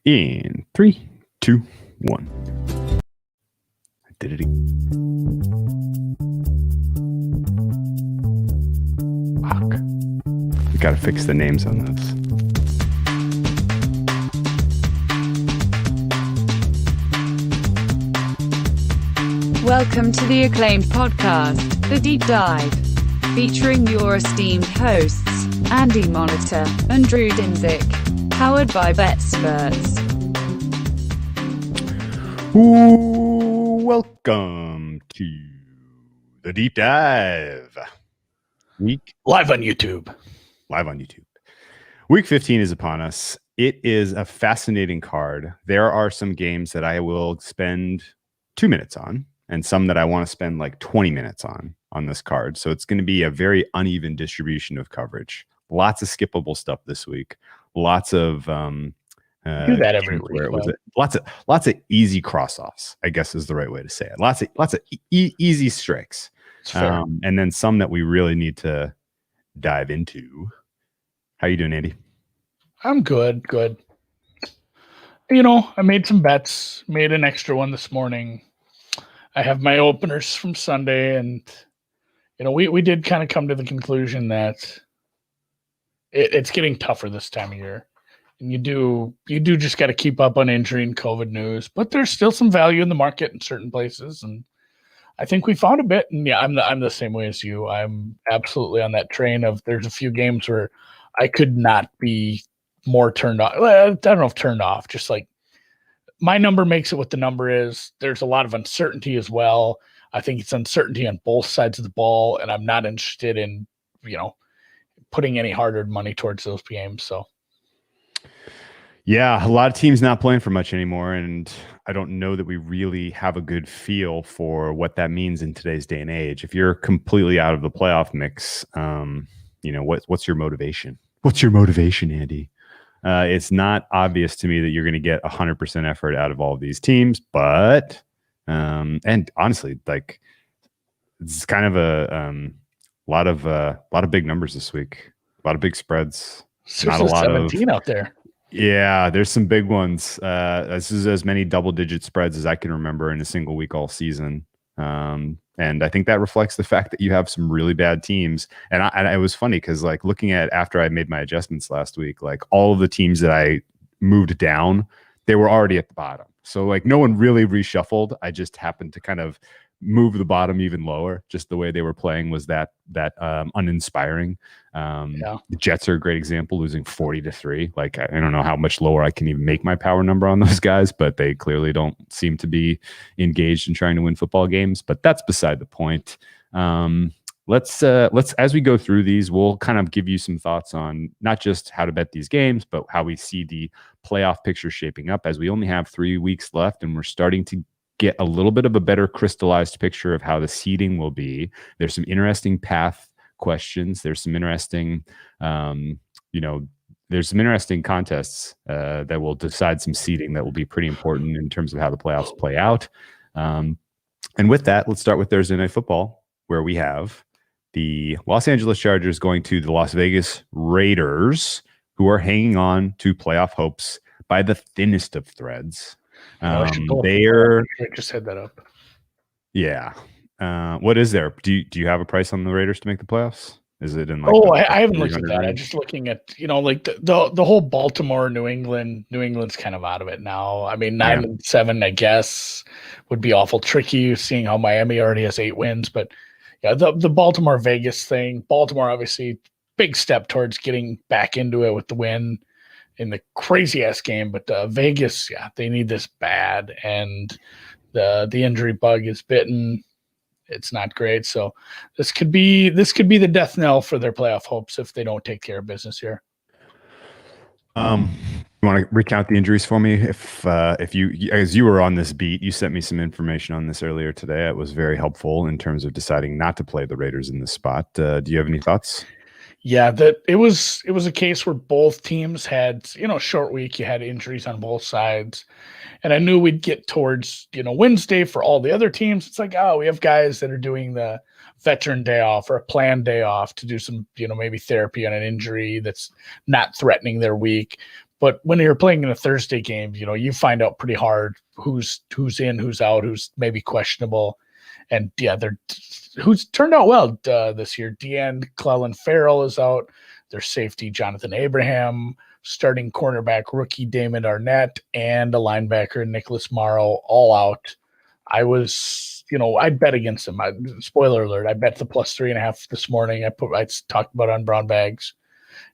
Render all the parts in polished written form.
In 3, 2, 1. I did it again. Fuck. We gotta fix the names on this. Welcome to the acclaimed podcast, The Deep Dive, featuring your esteemed hosts, Andy Monitor and Drew Dinzik, powered by BetSperts. Welcome to The Deep Dive. Live on YouTube. Week 15 is upon us. It is a fascinating card. There are some games that I will spend 2 minutes on, and some that I want to spend like 20 minutes on this card. So it's going to be a very uneven distribution of coverage. Lots of skippable stuff this week. Lots of do that every week. Where was it? Lots of easy cross-offs, I guess is the right way to say it. Lots of easy strikes. And then some that we really need to dive into. How you doing, Andy? I'm good. You know, I made some bets, made an extra one this morning. I have my openers from Sunday, and you know, we did kind of come to the conclusion that it's getting tougher this time of year, and you do just got to keep up on injury and COVID news. But there's still some value in the market in certain places, and I think we found a bit. And yeah, I'm the same way as you. I'm absolutely on that train of there's a few games where I could not be more turned off. I don't know if turned off, just like. My number makes it what the number is. There's a lot of uncertainty as well. I think it's uncertainty on both sides of the ball, and I'm not interested in, you know, putting any hard-earned money towards those games. So, yeah, a lot of teams not playing for much anymore, and I don't know that we really have a good feel for what that means in today's day and age. If you're completely out of the playoff mix, you know, what's your motivation? What's your motivation, Andy? It's not obvious to me that you're going to get 100% effort out of all of these teams, but and honestly, like it's kind of a lot of big numbers this week, a lot of big spreads. Not a lot 17 out there. Yeah, there's some big ones. This is as many double-digit spreads as I can remember in a single week all season. And I think that reflects the fact that you have some really bad teams. And it was funny because like looking at after I made my adjustments last week, like all of the teams that I moved down, they were already at the bottom. So like no one really reshuffled. I just happened to kind of move the bottom even lower. Just the way they were playing was that uninspiring. The Jets are a great example, losing 40-3. Like I don't know how much lower I can even make my power number on those guys, but they clearly don't seem to be engaged in trying to win football games. But that's beside the point. Let's as we go through these, we'll kind of give you some thoughts on not just how to bet these games, but how we see the playoff picture shaping up, as we only have 3 weeks left and we're starting to get a little bit of a better crystallized picture of how the seeding will be. There's some interesting path questions. There's some interesting, there's some interesting contests that will decide some seeding that will be pretty important in terms of how the playoffs play out. And with that, let's start with Thursday Night Football, where we have the Los Angeles Chargers going to the Las Vegas Raiders, who are hanging on to playoff hopes by the thinnest of threads. They are just head that up. Yeah. What is there? Do you have a price on the Raiders to make the playoffs? Is it in like I haven't looked at that. I'm just looking at, you know, like the whole Baltimore, New England's kind of out of it now. I mean, 9-7, I guess, would be awful tricky, seeing how Miami already has 8 wins. But yeah, the Baltimore Vegas thing. Baltimore obviously big step towards getting back into it with the win in the crazy ass game, but Vegas, yeah, they need this bad, and the injury bug is bitten. It's not great, so this could be the death knell for their playoff hopes if they don't take care of business here. You want to recount the injuries for me? If you, as you were on this beat, you sent me some information on this earlier today. It was very helpful in terms of deciding not to play the Raiders in this spot. Do you have any thoughts? Yeah, that it was a case where both teams had, you know, short week. You had injuries on both sides, and I knew we'd get towards, you know, Wednesday for all the other teams. It's like, oh, we have guys that are doing the veteran day off or a planned day off to do some, you know, maybe therapy on an injury that's not threatening their week. But when you're playing in a Thursday game, you find out pretty hard who's in, who's out, who's maybe questionable. And yeah, who's turned out well this year. DeAnd Clellan Farrell is out. Their safety, Jonathan Abraham, starting cornerback rookie Damon Arnett, and a linebacker, Nicholas Morrow, all out. I bet against them. Spoiler alert, I bet the +3.5 this morning. I talked about it on Brown Bags.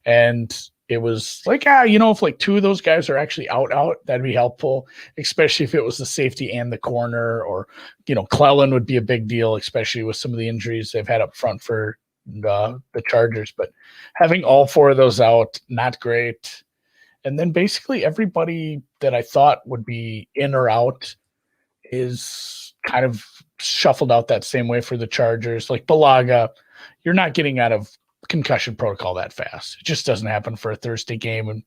And it was like, if like two of those guys are actually out, that'd be helpful, especially if it was the safety and the corner, or, Clellan would be a big deal, especially with some of the injuries they've had up front for the Chargers. But having all four of those out, not great. And then basically everybody that I thought would be in or out is kind of shuffled out that same way for the Chargers. Like Balaga, you're not getting out of concussion protocol that fast. It just doesn't happen for a Thursday game.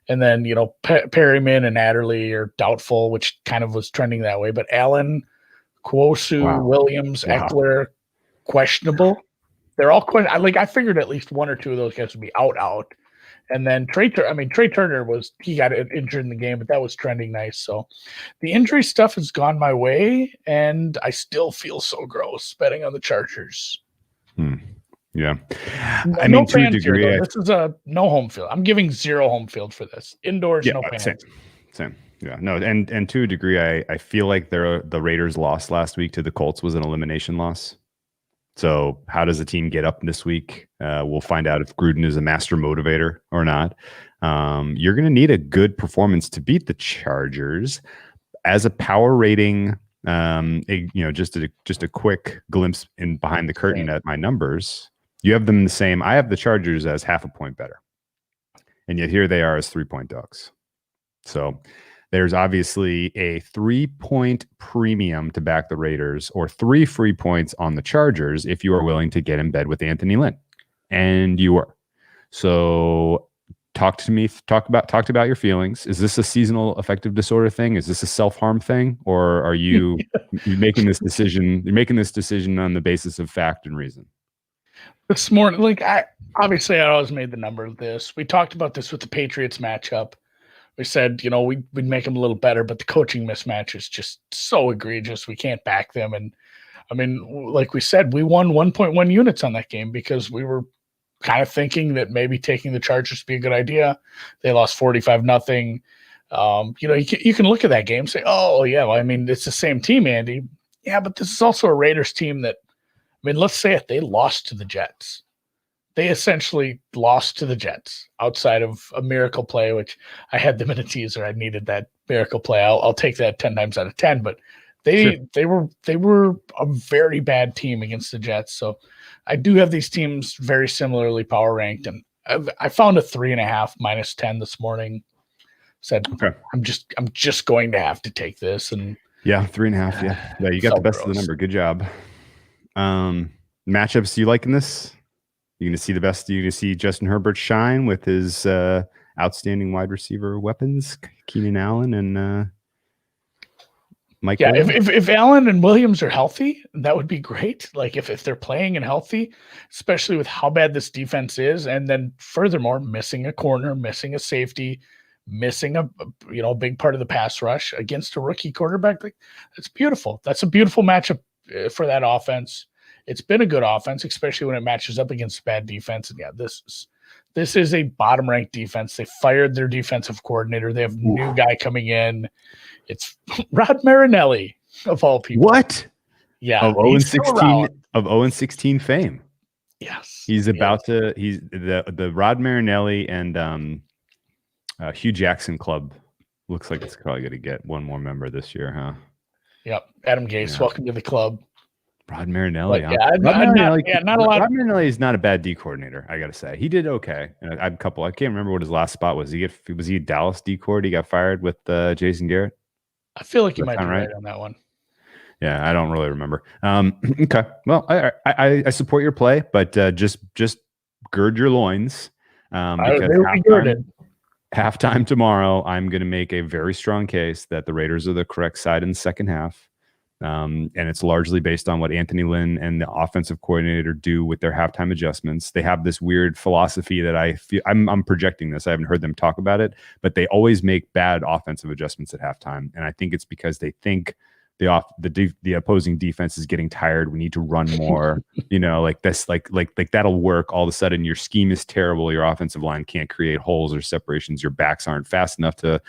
And then, Perryman and Adderley are doubtful, which kind of was trending that way. But Allen, Kwosu, Williams, Eckler, questionable. They're all I figured at least one or two of those guys would be out. And then Trey Turner he got injured in the game, but that was trending nice. So the injury stuff has gone my way, and I still feel so gross betting on the Chargers. Yeah. To a degree, this is a no home field. I'm giving 0 home field for this. Indoors, no fans. Same. Yeah. No, and to a degree, I feel like the Raiders' loss last week to the Colts was an elimination loss. So how does the team get up this week? We'll find out if Gruden is a master motivator or not. You're going to need a good performance to beat the Chargers. As a power rating, just a quick glimpse in behind the curtain at my numbers. You have them the same. I have the Chargers as half a point better, and yet here they are as 3-point dogs. So there's obviously a 3-point premium to back the Raiders, or 3 free points on the Chargers if you are willing to get in bed with Anthony Lynn, and you are. So talk about your feelings. Is this a seasonal affective disorder thing? Is this a self-harm thing, or are you making this decision? You're making this decision on the basis of fact and reason. This morning, I always made the number of this. We talked about this with the Patriots matchup. We said, we'd make them a little better, but the coaching mismatch is just so egregious. We can't back them. And I mean, like we said, we won 1.1 units on that game because we were kind of thinking that maybe taking the Chargers would be a good idea. They lost 45-0. You can look at that game and say, oh yeah, well, I mean, it's the same team, Andy. Yeah, but this is also a Raiders team that, let's say it, they lost to the Jets. They essentially lost to the Jets outside of a miracle play, which I had them in a teaser. I needed that miracle play. I'll take that 10 times out of 10, but they were a very bad team against the Jets. So I do have these teams very similarly power ranked, and I found a 3.5 -10 this morning. Said, okay, I'm just going to have to take this. And 3.5. Yeah. You got the best of the number. Good job. Matchups you like in this? You're going to see the best. You're going to see Justin Herbert shine with his outstanding wide receiver weapons, Keenan Allen and Mike. Yeah, if Allen and Williams are healthy, that would be great. Like if they're playing and healthy, especially with how bad this defense is, and then furthermore, missing a corner, missing a safety, missing a big part of the pass rush against a rookie quarterback. Like, it's beautiful. That's a beautiful matchup for that offense. It's been a good offense, especially when it matches up against bad defense. And yeah, this is a bottom ranked defense. They fired their defensive coordinator. They have a new guy coming in. It's Rod Marinelli of all people. What? Yeah, of 0-16 fame. Yes, he's about to. He's the Rod Marinelli and Hugh Jackson club. Looks like it's probably going to get one more member this year, huh? Yep, Adam Gase, welcome to the club. Rod Marinelli. Not a lot. Rod Marinelli is not a bad D coordinator, I got to say. He did okay. I had a couple. I can't remember what his last spot was. Was he a Dallas D coord? He got fired with Jason Garrett. I feel like you might be right on that one. Yeah, I don't really remember. Okay. Well, I support your play, but just gird your loins. Because halftime tomorrow, I'm going to make a very strong case that the Raiders are the correct side in the second half. And it's largely based on what Anthony Lynn and the offensive coordinator do with their halftime adjustments. They have this weird philosophy that I feel I'm projecting this. I haven't heard them talk about it, but they always make bad offensive adjustments at halftime. And I think it's because they think the opposing defense is getting tired. We need to run more, like this, like that'll work. All of a sudden your scheme is terrible. Your offensive line can't create holes or separations. Your backs aren't fast enough to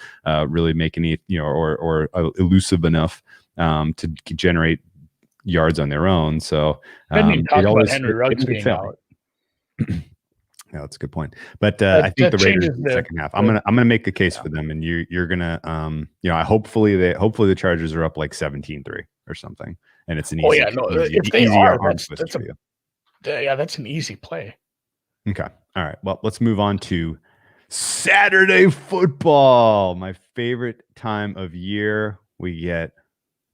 really make any, or elusive enough to generate yards on their own. So talk about Henry Ruggs being out. Yeah, that's a good point. But I think the Raiders in the second half, I'm gonna make the case for them, and you're gonna hopefully the Chargers are up like 17-3 or something, and it's an easy. If they are, that's an easy play. Okay, all right. Well, let's move on to Saturday football, my favorite time of year. We get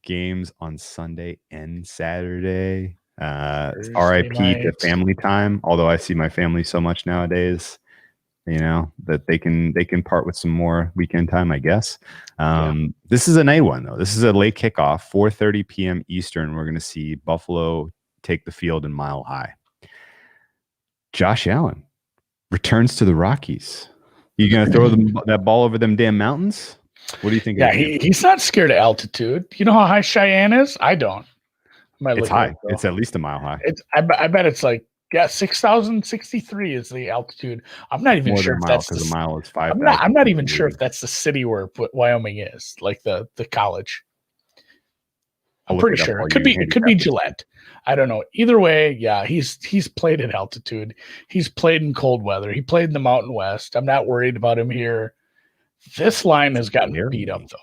games on Sunday and Saturday. RIP to family time, although I see my family so much nowadays, that they can part with some more weekend time, I guess. This is a night one, though. This is a late kickoff, 4:30 p.m. Eastern. We're going to see Buffalo take the field in Mile High. Josh Allen returns to the Rockies. You going to throw that ball over them damn mountains? What do you think? Yeah, he's not scared of altitude. You know how high Cheyenne is? I don't. It's high. It's at least a mile high. I bet it's like 6,063 is the altitude. I'm not even sure if that's because a mile is 5. I'm not even sure if that's the city where Wyoming is, like the college. I'm pretty sure it could be Gillette. I don't know. Either way, yeah, he's played at altitude. He's played in cold weather. He played in the Mountain West. I'm not worried about him here. This line has gotten beat up though.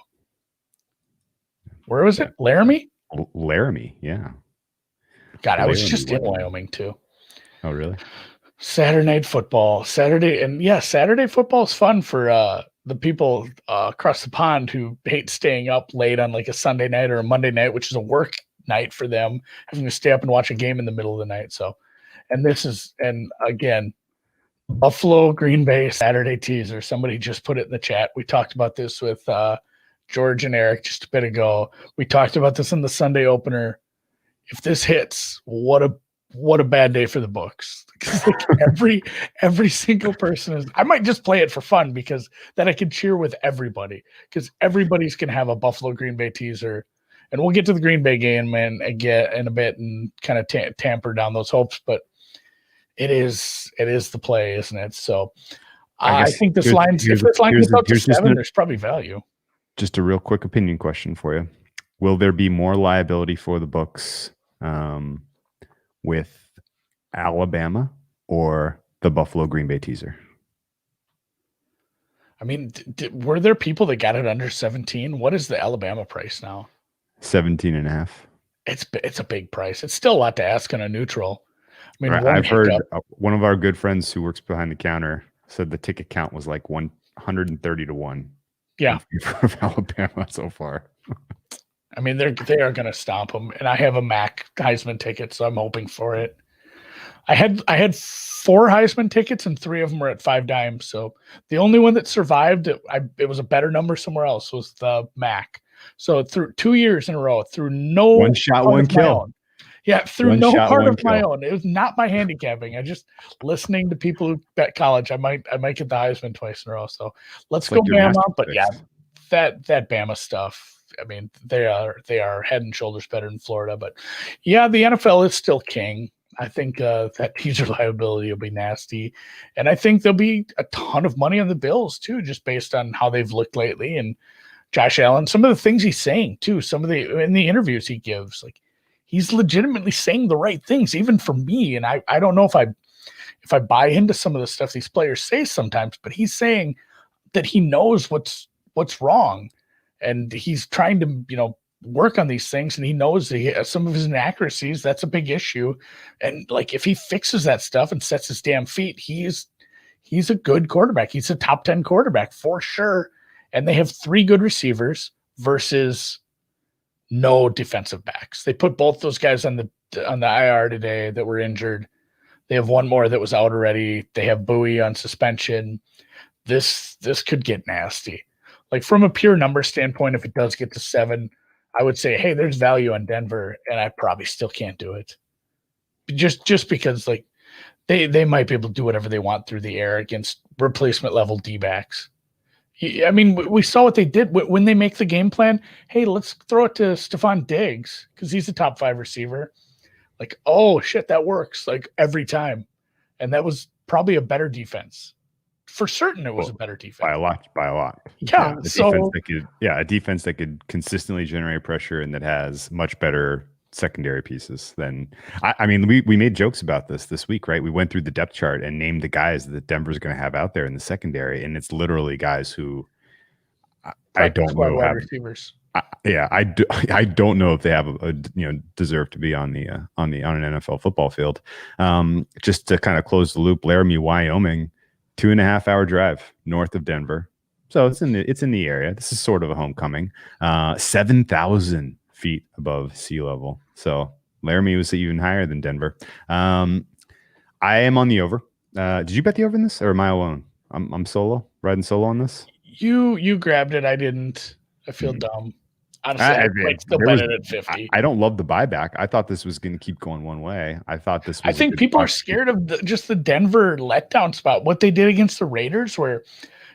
Where was it? Laramie? Laramie, yeah. God, I was just in Wyoming too. Oh, really? Saturday night football. Saturday football is fun for the people across the pond who hate staying up late on like a Sunday night or a Monday night, which is a work night for them, having to stay up and watch a game in the middle of the night. So, and again, Buffalo, Green Bay, Saturday teaser. Somebody just put it in the chat. We talked about this with George and Eric just a bit ago. We talked about this in the Sunday opener. If this hits, what a bad day for the books. Like every single person is. I might just play it for fun because then I can cheer with everybody because everybody's gonna have a Buffalo Green Bay teaser, and we'll get to the Green Bay game and get in a bit and kind of tamper down those hopes. But it is the play, isn't it? So I think this line, if this line gets up to 7, there's probably value. Just a real quick opinion question for you. Will there be more liability for the books with Alabama or the Buffalo Green Bay teaser? I mean, were there people that got it under 17? What is the Alabama price now? 17.5. It's a big price. It's still a lot to ask on a neutral. I mean, I've heard one of our good friends who works behind the counter said the ticket count was like 130 to 1. Yeah, in favor of Alabama so far. I mean, they are going to stomp them, and I have a MAC Heisman ticket, so I'm hoping for it. I had 4 Heisman tickets, and 3 of them were at 5 dimes. So the only one that survived, it was a better number somewhere else, was the MAC. So through 2 years in a row, through no one shot, one kill. Yeah, through no part of my own. It was not my handicapping. I just listening to people who bet college. I might get the Heisman twice in a row. So let's go Bama. But yeah, that Bama stuff. I mean, they are head and shoulders better than Florida. But yeah, the NFL is still king. I think that teaser liability will be nasty, and I think there'll be a ton of money on the Bills too, just based on how they've looked lately. And Josh Allen, some of the things he's saying too, some of in the interviews he gives, like. He's legitimately saying the right things, even for me. And I don't know if I buy into some of the stuff these players say sometimes, but he's saying that he knows what's wrong, and he's trying to work on these things. And he knows that some of his inaccuracies, that's a big issue. And like if he fixes that stuff and sets his damn feet, he's a good quarterback. He's a top 10 quarterback for sure. And they have 3 good receivers versus no defensive backs. They put both those guys on the IR today that were injured. They have 1 more that was out already. They have Bowie on suspension. This could get nasty. Like from a pure number standpoint, if it does get to 7, I would say, hey, there's value on Denver, and I probably still can't do it. Just because like they might be able to do whatever they want through the air against replacement level D-backs. I mean, we saw what they did when they make the game plan. Hey, let's throw it to Stephon Diggs because he's a top 5 receiver. Like, oh shit, that works like every time, and that was probably a better defense. For certain, it was a better defense by a lot. Yeah, a defense that could consistently generate pressure and that has much better secondary pieces than. I mean, we made jokes about this week, right? We went through the depth chart and named the guys that Denver's going to have out there in the secondary, and it's literally guys who I don't know have receivers. I don't know if they have deserve to be on an NFL football field. Just to kind of close the loop, Laramie, Wyoming. 2.5 hour drive north of Denver. So it's in the area. This is sort of a homecoming. 7,000 feet above sea level. So Laramie was even higher than Denver. I am on the over. Did you bet the over in this, or am I alone? I'm riding solo on this. You grabbed it. I didn't. I feel dumb. Honestly, I might still bet it at 50. I don't love the buyback. I thought this was going to keep going one way. I think people are scared of just the Denver letdown spot. What they did against the Raiders, where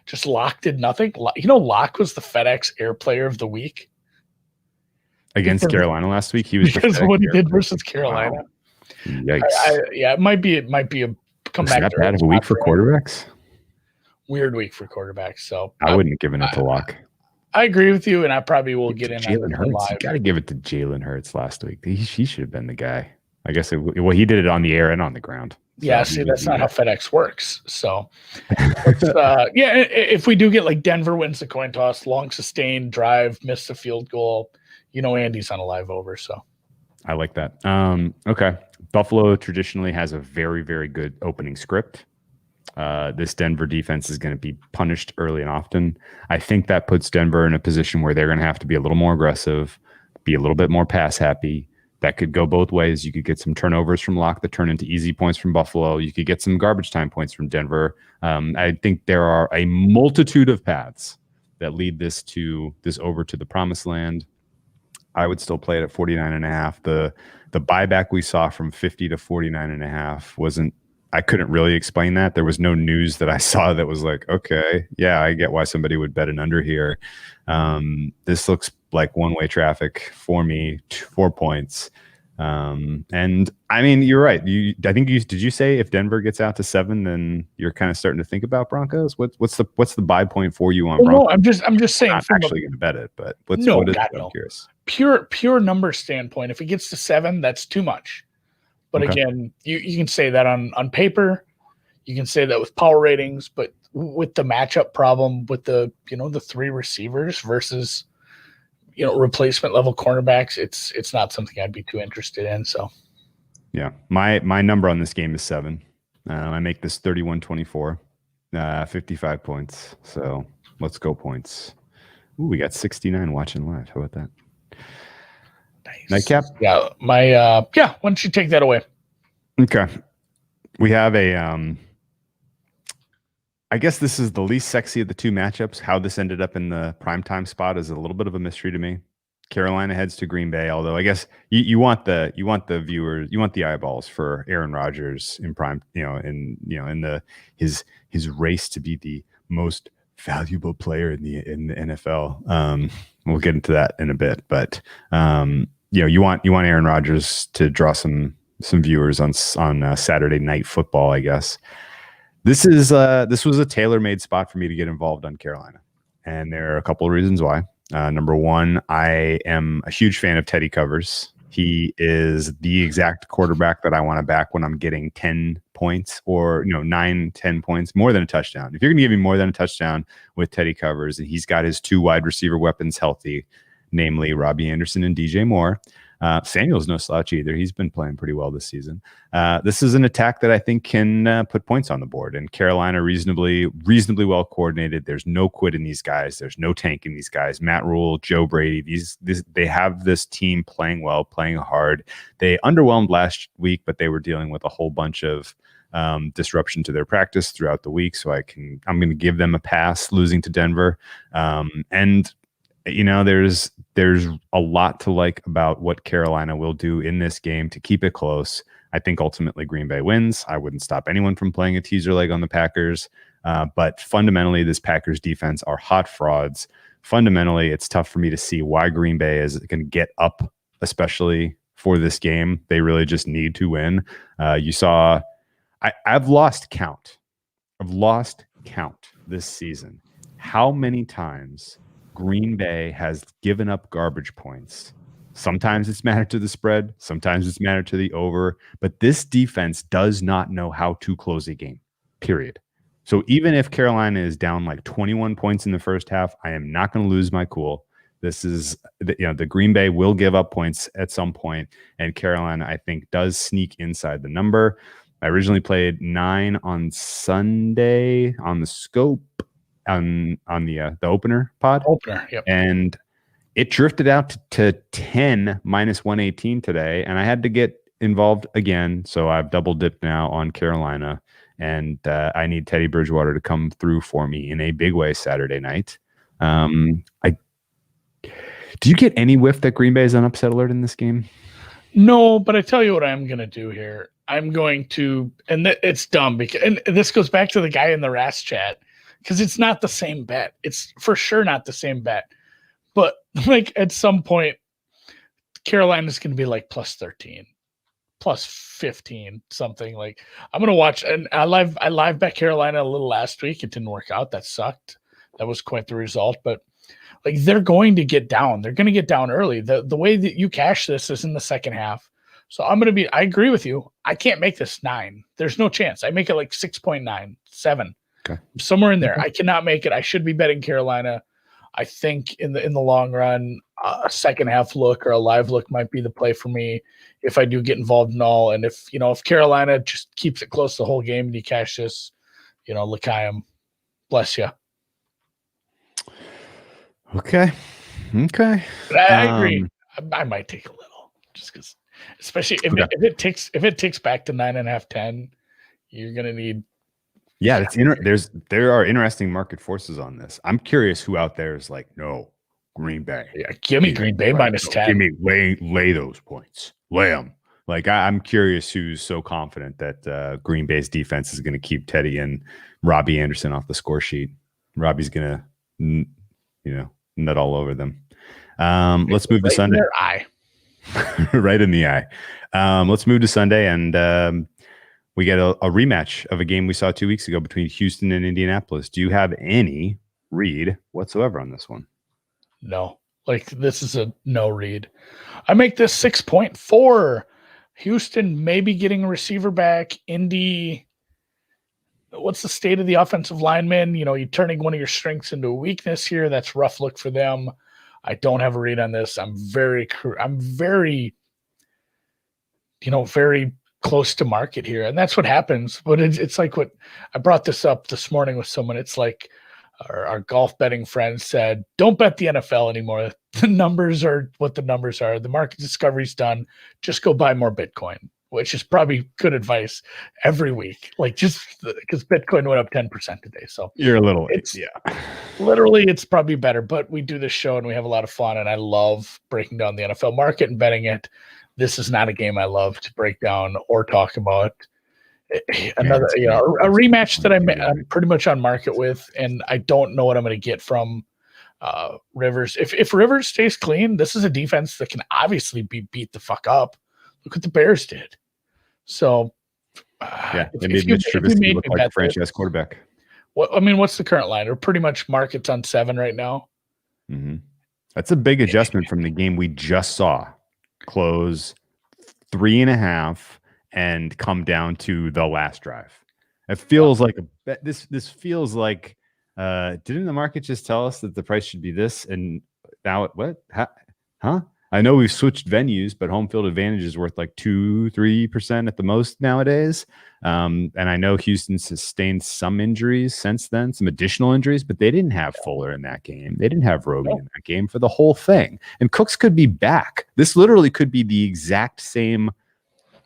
just Locke did nothing. Locke was the FedEx Air Player of the Week against Carolina last week. He was because of what he did versus Carolina. Wow. Yikes! It might be a comeback. Is that bad of a week for quarterbacks? Weird week for quarterbacks. So I wouldn't have given it to Locke. I agree with you, and I probably will get in Jalen Hurts. You got to give it to Jalen Hurts last week. He should have been the guy. I guess he did it on the air and on the ground. So yeah, see, that's not how FedEx works. So, if we do get like Denver wins the coin toss, long sustained drive, missed the field goal, Andy's on a live over. So, I like that. Okay, Buffalo traditionally has a very, very good opening script. This Denver defense is going to be punished early and often. I think that puts Denver in a position where they're going to have to be a little more aggressive, be a little bit more pass happy. That could go both ways. You could get some turnovers from Locke that turn into easy points from Buffalo. You could get some garbage time points from Denver. I think there are a multitude of paths that lead this over to the promised land. I would still play it at 49.5. The buyback we saw from 50 to 49.5 wasn't. I couldn't really explain that. There was no news that I saw that was like, okay, yeah, I get why somebody would bet an under here. This looks like one-way traffic for me, 4 points. And I mean, you're right. Did you say if Denver gets out to 7, then you're kind of starting to think about Broncos? What's the buy point for you on Broncos? No, I'm just saying. I'm not actually going to bet it, but what is it? I'm curious. Pure number standpoint. If it gets to 7, that's too much. But again, you can say that on paper, you can say that with power ratings, but with the matchup problem with the 3 receivers versus replacement level cornerbacks, it's not something I'd be too interested in. So yeah, my number on this game is 7. I make this 31-24, 55 points. So let's go points. Ooh, we got 69 watching live. How about that? Nightcap? Yeah. Why don't you take that away? Okay. We have I guess this is the least sexy of the 2 matchups. How this ended up in the primetime spot is a little bit of a mystery to me. Carolina heads to Green Bay, although I guess you want the viewers, you want the eyeballs for Aaron Rodgers in prime, in his race to be the most valuable player in the NFL. We'll get into that in a bit, but you want Aaron Rodgers to draw some viewers on Saturday Night Football, I guess. This was a tailor-made spot for me to get involved on Carolina, and there are a couple of reasons why. Number one, I am a huge fan of Teddy Covers. He is the exact quarterback that I want to back when I'm getting 10 points or 9, 10 points, more than a touchdown. If you're going to give me more than a touchdown with Teddy Covers, and he's got his 2 wide receiver weapons healthy, namely Robbie Anderson and DJ Moore. Samuel's no slouch either. He's been playing pretty well this season. This is an attack that I think can put points on the board. And Carolina reasonably well coordinated. There's no quit in these guys. There's no tank in these guys. Matt Rule, Joe Brady. They have this team playing well, playing hard. They underwhelmed last week, but they were dealing with a whole bunch of disruption to their practice throughout the week. So I'm going to give them a pass losing to Denver. And there's a lot to like about what Carolina will do in this game to keep it close. I think ultimately Green Bay wins. I wouldn't stop anyone from playing a teaser leg on the Packers. But fundamentally, this Packers defense are hot frauds. Fundamentally, it's tough for me to see why Green Bay is going to get up, especially for this game. They really just need to win. You saw, I've lost count. I've lost count this season. How many times Green Bay has given up garbage points? Sometimes it's mattered to the spread. Sometimes it's mattered to the over. But this defense does not know how to close a game, period. So even if Carolina is down like 21 points in the first half, I am not going to lose my cool. This is, the Green Bay will give up points at some point, and Carolina, I think, does sneak inside the number. I originally played 9 on Sunday on the scope on the opener pod. Yep. And it drifted out to 10 minus 118 today, and I had to get involved again. So I've double dipped now on Carolina, and I need Teddy Bridgewater to come through for me in a big way Saturday night. Do you get any whiff that Green Bay is on upset alert in this game? No, but I tell you what I'm going to do here. I'm going to, and it's dumb because, and this goes back to the guy in the RAS chat, because it's not the same bet. It's for sure not the same bet. But like at some point, Carolina's going to be like plus 13, plus 15, something. Like I'm going to watch, and I live bet Carolina a little last week. It didn't work out. That sucked. That was quite the result. But like they're going to get down. They're going to get down early. The way that you cash this is in the second half. So I agree with you. I can't make this 9. There's no chance. I make it like 6.9, 7. Okay. Somewhere in there. I cannot make it. I should be betting Carolina. I think in the long run, a second half look or a live look might be the play for me if I do get involved in all. And if Carolina just keeps it close the whole game and you cash this, L'Chaim, bless you. Okay. But I agree. I might take a little just because, especially if it ticks back to 9.5, 10, you're gonna need. Yeah, there are interesting market forces on this. I'm curious who out there is like, no, Green Bay. Yeah, give me Green Bay minus 10. Give me lay those points. Lay them. Like I'm curious who's so confident that Green Bay's defense is going to keep Teddy and Robbie Anderson off the score sheet. Robbie's going to, nut all over them. Let's move to Sunday. In their eye. Right in the eye. Let's move to Sunday, and we get a rematch of a game we saw 2 weeks ago between Houston and Indianapolis. Do you have any read whatsoever on this one? No. Like, this is a no read. I make this 6.4. Houston maybe getting a receiver back. Indy, what's the state of the offensive lineman? You're turning one of your strengths into a weakness here. That's rough look for them. I don't have a read on this. I'm very close to market here. And that's what happens. But it's like what I brought this up this morning with someone. It's like our golf betting friend said, don't bet the NFL anymore. The numbers are what the numbers are. The market discovery's done. Just go buy more Bitcoin, which is probably good advice every week. Like just because Bitcoin went up 10% today. So you're a little, literally it's probably better, but we do this show and we have a lot of fun, and I love breaking down the NFL market and betting it. This is not a game I love to break down or talk about. Another, a rematch that I'm pretty much on market with, and I don't know what I'm going to get from Rivers. If Rivers stays clean, this is a defense that can obviously be beat the fuck up. Look what the Bears did. So, they made Mitch Trubisky look like a franchise quarterback. What's the current line? We're pretty much markets on 7 right now. Mm-hmm. That's a big adjustment from the game we just saw close 3.5 and come down to the last drive. It feels like this feels like didn't the market just tell us that the price should be this, and now what? Huh? I know we've switched venues, but home field advantage is worth like 2-3% at the most nowadays. And I know Houston sustained some injuries since then, some additional injuries, but they didn't have Fuller in that game. They didn't have Roby in that game for the whole thing. And Cooks could be back. This literally could be the exact same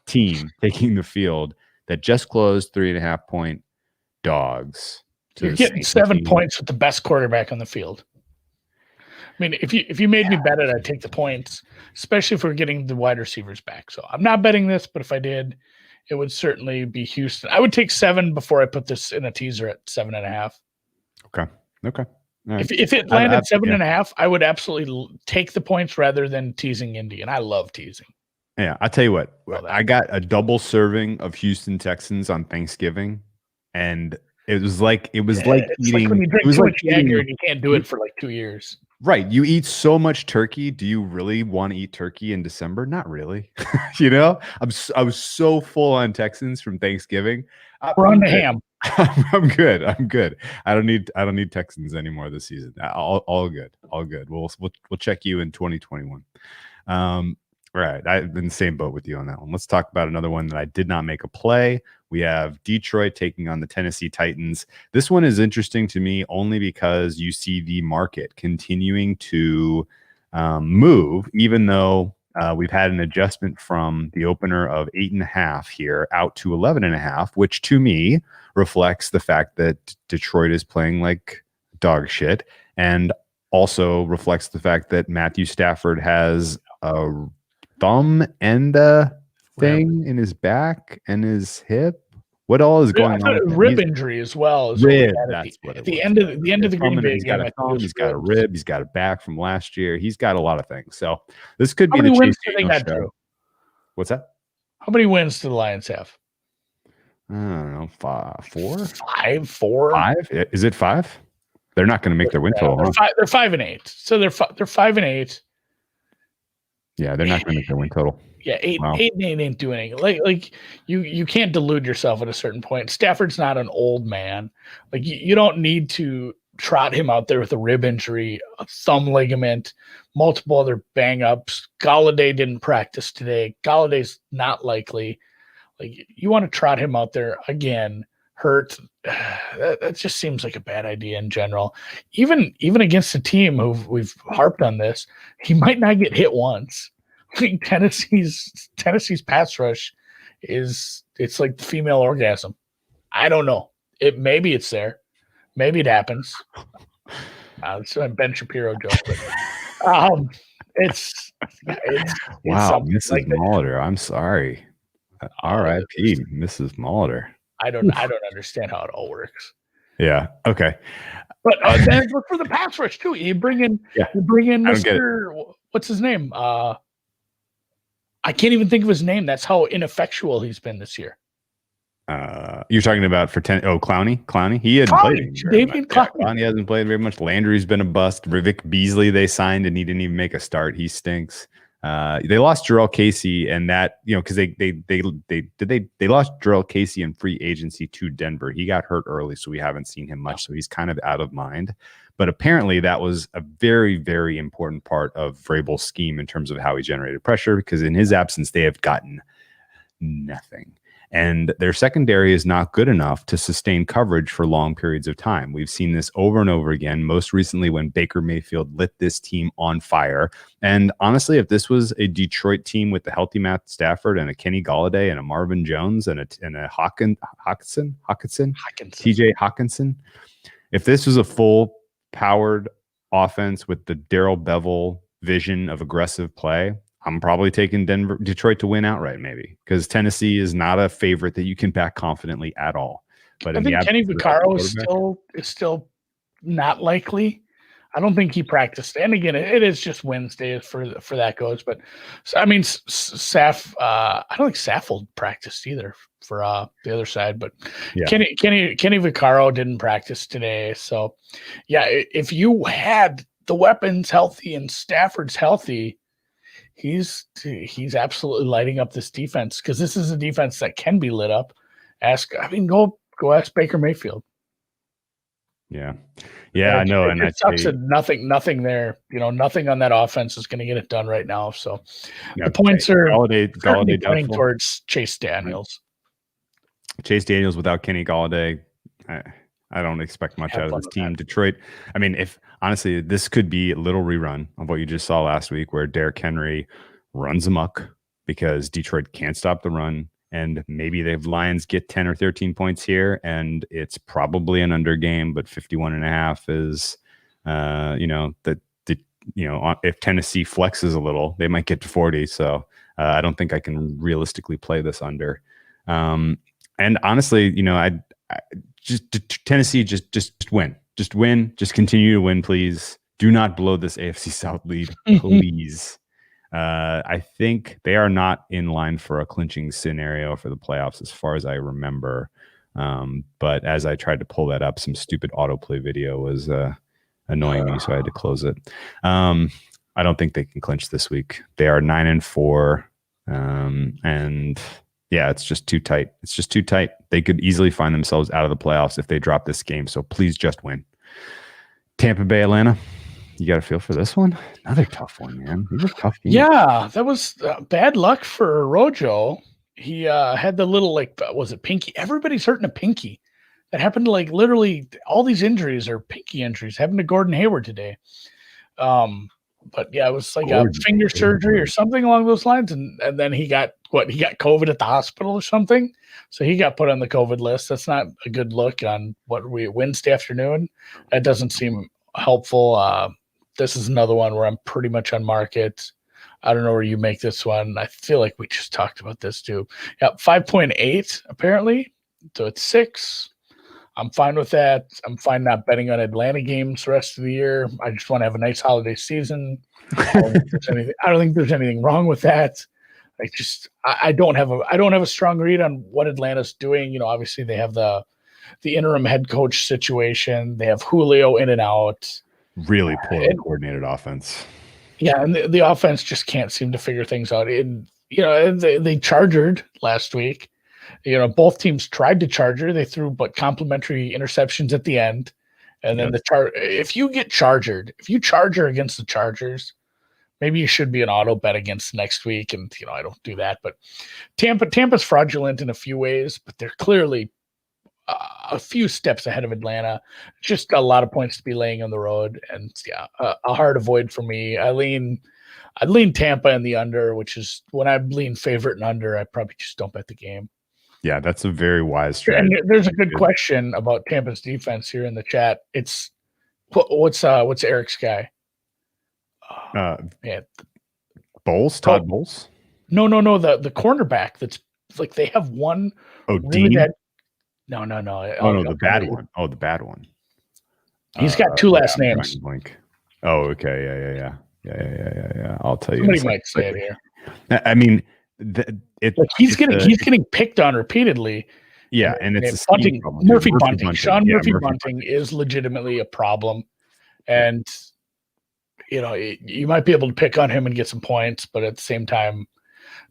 team taking the field that just closed 3.5-point dogs. You're getting 7 points with the best quarterback on the field. mean, if you made me bet it, I'd take the points, especially if we're getting the wide receivers back. So I'm not betting this, but if I did, it would certainly be Houston. I would take 7 before I put this in a teaser at 7.5. Okay. All right. If it landed 7.5, I would absolutely take the points rather than teasing Indy, and I love teasing. Yeah, I'll tell you what. I got a double serving of Houston Texans on Thanksgiving, and it was like eating. Like when you drink too much Jaeger and you can't do it for like 2 years. Right. You eat so much turkey. Do you really want to eat turkey in December? Not really. You know, I was so full on Texans from Thanksgiving. We're on the ham. I'm good. I don't need Texans anymore this season. All good. We'll check you in 2021. Right. I'm in the same boat with you on that one. Let's talk about another one that I did not make a play. We have Detroit taking on the Tennessee Titans. This one is interesting to me only because you see the market continuing to move, even though we've had an adjustment from the opener of 8.5 here out to 11.5, which to me reflects the fact that Detroit is playing like dog shit, and also reflects the fact that Matthew Stafford has a thumb and a thing in his back and his hip. What all is going on? Rib injury as well. Rib. That's what at the end of the Green Bay game. He's got a thumb. He's got a rib. He's got a back from last year. He's got a lot of things. So this could be the Chase Daniel show. What's that? How many wins do the Lions have? I don't know. 4? 5, 4. 5? Is it 5? They're not going to make their win total. They're 5-8. So they're 5-8. Yeah, they're not going to make their win total. Yeah, 8 and 8 ain't doing anything. Like you can't delude yourself at a certain point. Stafford's not an old man. Like you don't need to trot him out there with a rib injury, a thumb ligament, multiple other bang ups. Galladay didn't practice today. Galladay's not likely. Like you want to trot him out there again, hurt. That just seems like a bad idea in general. Even against a team who we've harped on this, he might not get hit once. I think Tennessee's pass rush it's like the female orgasm. I don't know. Maybe it's there. Maybe it happens. It's a Ben Shapiro joke. But, it's wow, Mrs. Like Molitor. I'm sorry. R.I.P. Mrs. Molitor. I don't understand how it all works. Yeah. Okay. But then look for the pass rush too. You bring in Mr. What's his name? I can't even think of his name. That's how ineffectual he's been this year. You're talking about Clowney? He hadn't played very much. Clowney hasn't played very much. Landry's been a bust. Rivic Beasley they signed and he didn't even make a start. He stinks. They lost Jarrell Casey, and that because they lost Jarrell Casey in free agency to Denver. He got hurt early, so we haven't seen him much. So he's kind of out of mind. But apparently, that was a very, very important part of Vrabel's scheme in terms of how he generated pressure. Because in his absence, they have gotten nothing. And their secondary is not good enough to sustain coverage for long periods of time. We've seen this over and over again, most recently when Baker Mayfield lit this team on fire. And honestly, if this was a Detroit team with a healthy Matt Stafford and a Kenny Golladay and a Marvin Jones and a Hawkinson, TJ Hawkinson, if this was a full powered offense with the Darrell Bevel vision of aggressive play, I'm probably taking Detroit to win outright, maybe, because Tennessee is not a favorite that you can back confidently at all. But I think Kenny Vaccaro is still not likely. I don't think he practiced. And again, it is just Wednesday for that goes. But I mean, Saf. I don't think Saffold practiced either for the other side. But yeah. Kenny Vaccaro didn't practice today. So yeah, if you had the weapons healthy and Stafford's healthy, he's absolutely lighting up this defense, because this is a defense that can be lit up. Go ask Baker Mayfield. Yeah, I know. And it sucks that nothing there. Nothing on that offense is going to get it done right now. So the points are Galladay pointing towards Chase Daniels. Chase Daniels without Kenny Galladay, I don't expect much out of this team. Detroit. I mean, honestly, this could be a little rerun of what you just saw last week, where Derrick Henry runs amok because Detroit can't stop the run. And maybe the Lions get 10 or 13 points here, and it's probably an under game, but 51.5 is, if Tennessee flexes a little, they might get to 40. So I don't think I can realistically play this under. And honestly, I just Tennessee just win, just continue to win, please. Do not blow this AFC South lead, please. I think they are not in line for a clinching scenario for the playoffs, as far as I remember. But as I tried to pull that up, some stupid autoplay video was annoying me, so I had to close it. I don't think they can clinch this week. They are 9-4, and yeah, it's just too tight. It's just too tight. They could easily find themselves out of the playoffs if they drop this game. So please just win. Tampa Bay, Atlanta. You got a feel for this one? Another tough one, man. These are tough games. Yeah, that was bad luck for Rojo. He had the little, was it pinky? Everybody's hurting a pinky. That happened to literally all these injuries are pinky injuries. Happened to Gordon Hayward today. But yeah, it was like a finger surgery or something along those lines. And then he got COVID at the hospital or something. So he got put on the COVID list. That's not a good look on Wednesday afternoon. That doesn't seem helpful. This is another one where I'm pretty much on market. I don't know where you make this one. I feel like we just talked about this too. Yeah, 5.8 apparently. So it's 6. I'm fine with that. I'm fine not betting on Atlanta games the rest of the year. I just want to have a nice holiday season. I don't think there's anything wrong with that. I don't have a strong read on what Atlanta's doing. Obviously they have the interim head coach situation. They have Julio in and out. Really poorly coordinated offense. Yeah, and the offense just can't seem to figure things out. They chargered last week. Both teams tried to charger. They threw complimentary interceptions at the end. And then if you charger against the Chargers, maybe you should be an auto bet against next week. And I don't do that. But Tampa's fraudulent in a few ways, but they're clearly a few steps ahead of Atlanta. Just a lot of points to be laying on the road, and a hard avoid for me. I'd lean Tampa in the under, which is when I lean favorite and under, I probably just don't bet the game. Yeah, that's a very wise strategy. And there's a good question about Tampa's defense here in the chat. It's what's Eric's guy? Bowles, Todd Bowles? No, the cornerback that's they have one. Oh, really Dean? bad. No. Oh, no, the bad one. Oh, the bad one. He's got 2 last names. Oh, okay. Yeah. I'll tell you. Somebody might say it here. I mean, he's getting picked on repeatedly. Yeah, and it's Bunting, Murphy Bunting. Sean Murphy Bunting is legitimately a problem, and you might be able to pick on him and get some points, but at the same time,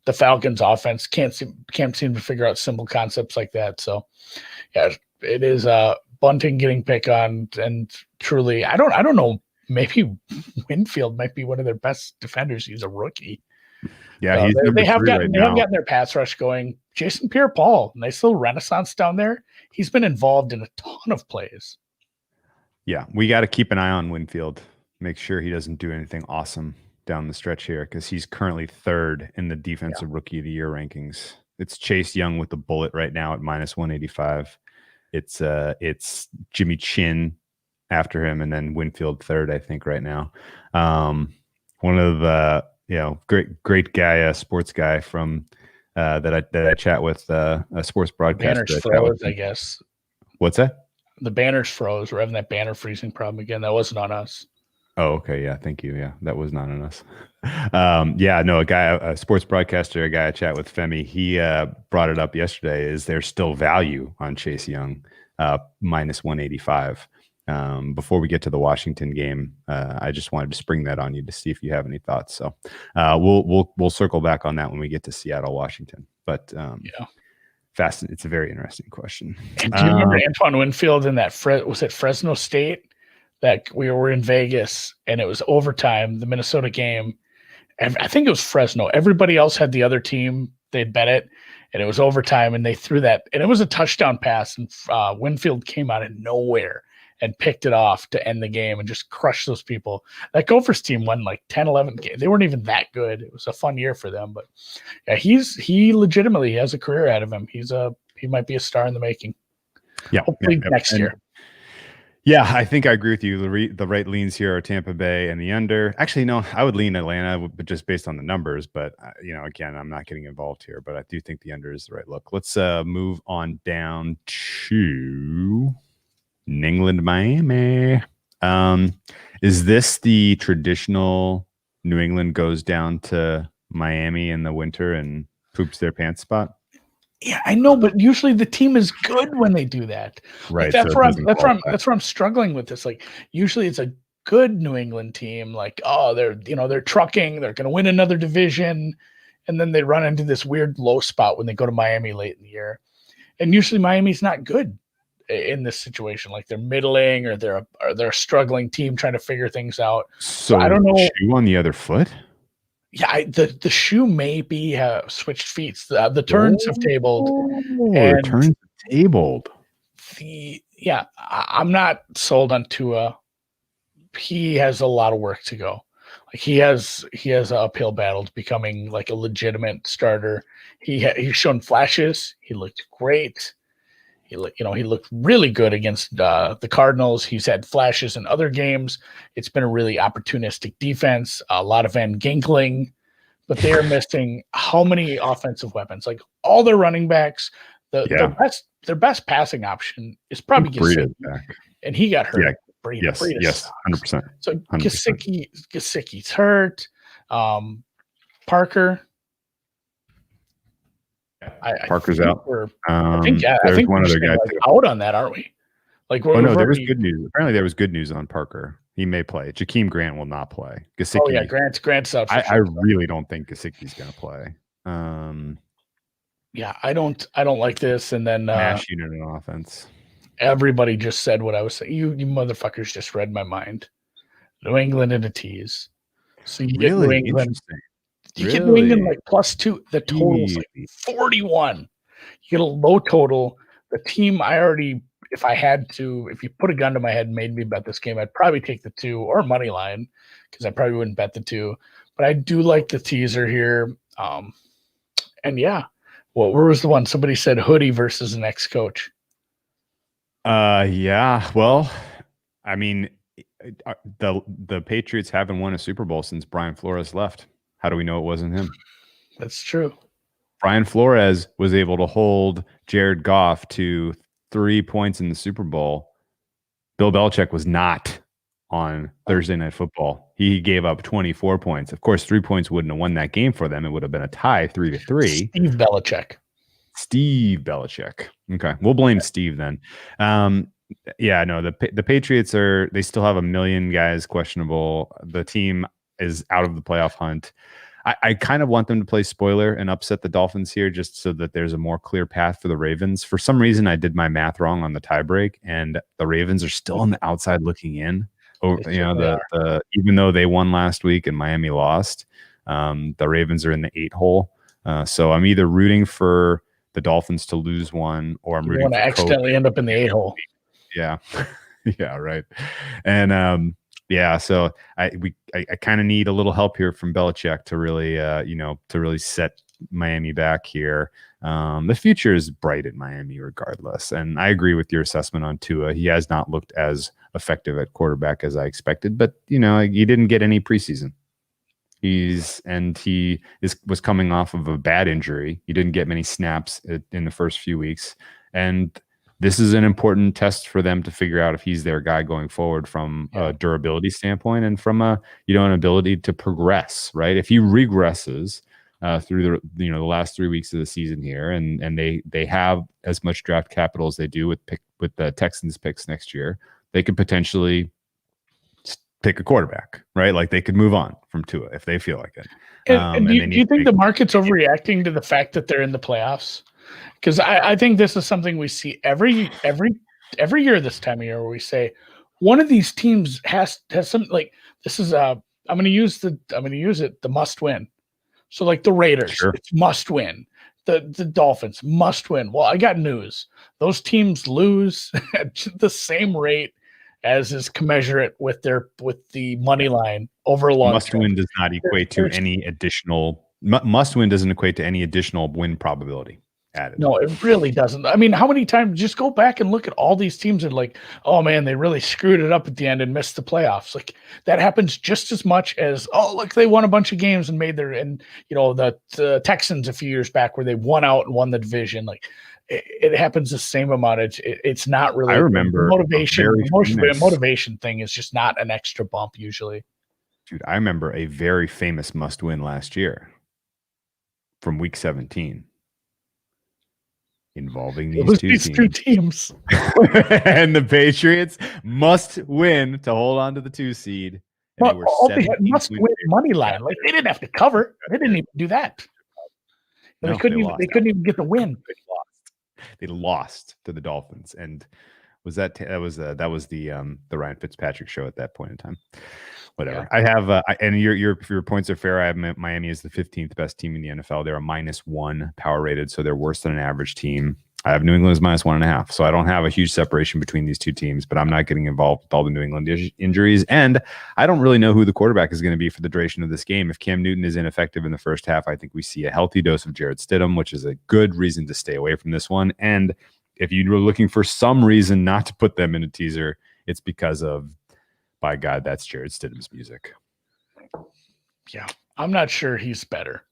the Falcons' offense can't seem to figure out simple concepts like that. So, yeah, it is Bunting getting picked on, and truly, I don't know. Maybe Winfield might be one of their best defenders. He's a rookie. Yeah, they have gotten their pass rush going. Jason Pierre-Paul, nice little renaissance down there. He's been involved in a ton of plays. Yeah, we got to keep an eye on Winfield. Make sure he doesn't do anything awesome down the stretch here, because he's currently 3rd in the defensive rookie of the year rankings. It's Chase Young with the bullet right now at -185. It's Jimmy Chin after him, and then Winfield 3rd, I think, right now. One of the great guy, sports guy from that I chat with, a sports broadcaster. Banners froze, I guess. What's that? The banners froze. We're having that banner freezing problem again. That wasn't on us. Oh, okay. Yeah. Thank you. Yeah. That was not on us. A sports broadcaster, a guy I chat with, Femi, he brought it up yesterday. Is there still value on Chase Young, -185? Before we get to the Washington game, I just wanted to spring that on you to see if you have any thoughts. So we'll circle back on that when we get to Seattle, Washington. But it's a very interesting question. And do you remember Antoine Winfield in that was it Fresno State? That we were in Vegas and it was overtime, the Minnesota game. And I think it was Fresno. Everybody else had the other team. They'd bet it, and it was overtime, and they threw that, and it was a touchdown pass. And Winfield came out of nowhere and picked it off to end the game and just crushed those people. That Gophers team won 10, 11 games. They weren't even that good. It was a fun year for them, but yeah, he legitimately has a career out of him. He might be a star in the making. Yeah. Hopefully next year. Yeah, I think I agree with you. The right leans here are Tampa Bay and the under. Actually, no, I would lean Atlanta, but just based on the numbers. But again, I'm not getting involved here. But I do think the under is the right look. Let's move on down to New England, Miami. Is this the traditional New England goes down to Miami in the winter and poops their pants spot? Yeah, I know, but usually the team is good when they do that. Right. Like, that's where I'm struggling with this. Like, usually it's a good New England team. Like, oh, they're trucking, they're going to win another division, and then they run into this weird low spot when they go to Miami late in the year. And usually Miami's not good in this situation. Like, they're middling, or they're a struggling team trying to figure things out. So I don't know. Shoe on the other foot. Yeah, the shoe maybe have switched feet. The turns have tabled. The turns have tabled. I'm not sold on Tua. He has a lot of work to go. Like, he has an uphill battle to becoming like a legitimate starter. He's shown flashes. He looked great. He looked really good against the Cardinals. He's had flashes in other games. It's been a really opportunistic defense, a lot of Van Ginkling, but they are missing how many offensive weapons? Like, all their running backs, their best passing option is probably Gesicki, and he got hurt. Yeah. Yes, 100%. So 100%. Gesicki's hurt. Parker. Parker's out. I think one other guy out on that, aren't we? Like, there was good news. Apparently, there was good news on Parker. He may play. Jakeem Grant will not play. Gesicki. Oh yeah, Grant's out. I really don't think Gesicki's going to play. Yeah, I don't like this. And then mash unit in offense. Everybody just said what I was saying. You motherfuckers just read my mind. New England in a tease. So you get New England. You get New England like +2. The total is like 41. You get a low total. The team if you put a gun to my head and made me bet this game, I'd probably take the 2 or money line, because I probably wouldn't bet the 2. But I do like the teaser here. And yeah, where was the one? Somebody said Hoodie versus an ex-coach. Yeah. Well, I mean, the Patriots haven't won a Super Bowl since Brian Flores left. How do we know it wasn't him? That's true. Brian Flores was able to hold Jared Goff to 3 points in the Super Bowl. Bill Belichick was not on Thursday Night Football. He gave up 24 points. Of course, 3 points wouldn't have won that game for them. It would have been a tie, 3-3. Steve Belichick. Okay, we'll blame Steve then. Yeah, no, the Patriots they still have a million guys questionable. The team is out of the playoff hunt. I kind of want them to play spoiler and upset the Dolphins here, just so that there's a more clear path for the Ravens. For some reason, I did my math wrong on the tiebreak, and the Ravens are still on the outside looking in. Even though they won last week and Miami lost, the Ravens are in the 8 hole. So I'm either rooting for the Dolphins to lose one, or I'm rooting to accidentally end up in the 8 hole. Yeah, yeah, right. And yeah, so I kind of need a little help here from Belichick to really set Miami back here. The future is bright in Miami regardless, and I agree with your assessment on Tua. He has not looked as effective at quarterback as I expected, but he didn't get any preseason. He was coming off of a bad injury. He didn't get many snaps in the first few weeks, and this is an important test for them to figure out if he's their guy going forward from a durability standpoint and from an ability to progress, right? If he regresses through the last 3 weeks of the season here, and they have as much draft capital as they do with the Texans picks next year, they could potentially pick a quarterback, right? Like, they could move on from Tua if they feel like it. And do you think the market's overreacting to the fact that they're in the playoffs? Because I think this is something we see every year this time of year, where we say one of these teams has some, like, this is I'm going to use the must win. So like the Raiders, it's must win. The Dolphins must win. Well, I got news. Those teams lose at the same rate as is commensurate with the money line over a long must win does not equate to any additional must win doesn't equate to any additional win probability added. No, it really doesn't. I mean, how many times, just go back and look at all these teams and like, oh man, they really screwed it up at the end and missed the playoffs. Like that happens just as much as, oh, look, they won a bunch of games and made and the Texans a few years back where they won out and won the division. Like it happens the same amount. It's not really, I remember the motivation thing is just not an extra bump usually. Dude, I remember a very famous must-win last year from week 17. Involving these two teams. And the Patriots must win to hold on to the 2 seed. But they had must-win money line. Like they didn't have to cover. They didn't even do that. They couldn't even get the win. They lost to the Dolphins, and that was the Ryan Fitzpatrick show at that point in time. Whatever. Yeah. I have and your points are fair. I have Miami as the 15th best team in the NFL. They're a -1 power rated, so they're worse than an average team. I have New England as -1.5, so I don't have a huge separation between these two teams, but I'm not getting involved with all the New England injuries, and I don't really know who the quarterback is going to be for the duration of this game. If Cam Newton is ineffective in the first half, I think we see a healthy dose of Jarrett Stidham, which is a good reason to stay away from this one. And if you were looking for some reason not to put them in a teaser, it's because of, by God, that's Jarrett Stidham's music. Yeah, I'm not sure he's better.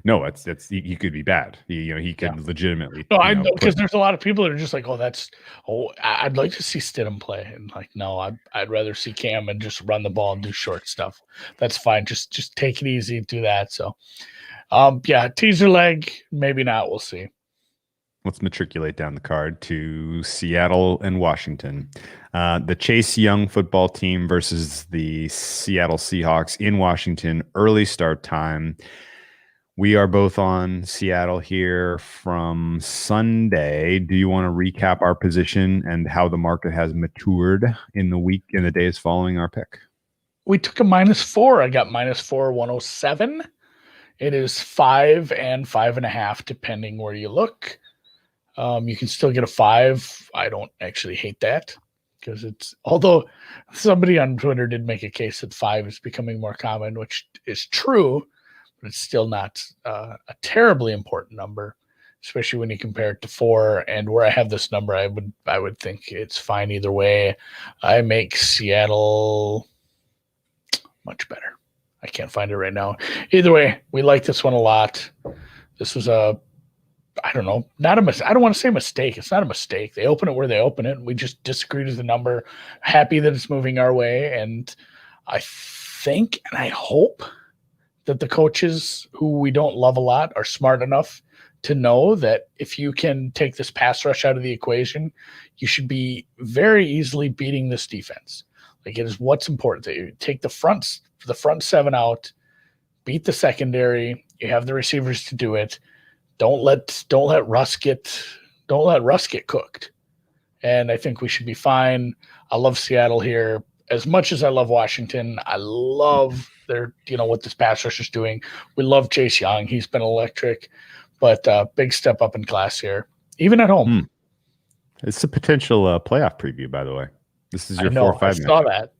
No, he could be bad. He could legitimately. No, I know, because there's a lot of people that are just like, I'd like to see Stidham play, and like, no, I'd rather see Cam and just run the ball and do short stuff. That's fine. Just take it easy and do that. So, teaser leg, maybe not. We'll see. Let's matriculate down the card to Seattle and Washington. The Chase Young football team versus the Seattle Seahawks in Washington. Early start time. We are both on Seattle here from Sunday. Do you want to recap our position and how the market has matured in the days following our pick? We took a -4. I got -4, 107. It is 5 and 5.5, depending where you look. You can still get a 5. I don't actually hate that because although somebody on Twitter did make a case that 5 is becoming more common, which is true, but it's still not a terribly important number, especially when you compare it to 4. And where I have this number, I would think it's fine either way. I make Seattle much better. I can't find it right now. Either way, we like this one a lot. This was I don't know, I don't want to say mistake. It's not a mistake. They open it where they open it. We just disagreed with the number. Happy that it's moving our way. And I think and I hope that the coaches who we don't love a lot are smart enough to know that if you can take this pass rush out of the equation, you should be very easily beating this defense. Like, it is what's important that you take the front 7 out, beat the secondary. You have the receivers to do it. Don't let Russ get cooked. And I think we should be fine. I love Seattle here as much as I love Washington. I love what this pass rush is doing. We love Chase Young. He's been electric, but big step up in class here, even at home. It's a potential playoff preview, by the way. This is your 4 or 5 I saw that.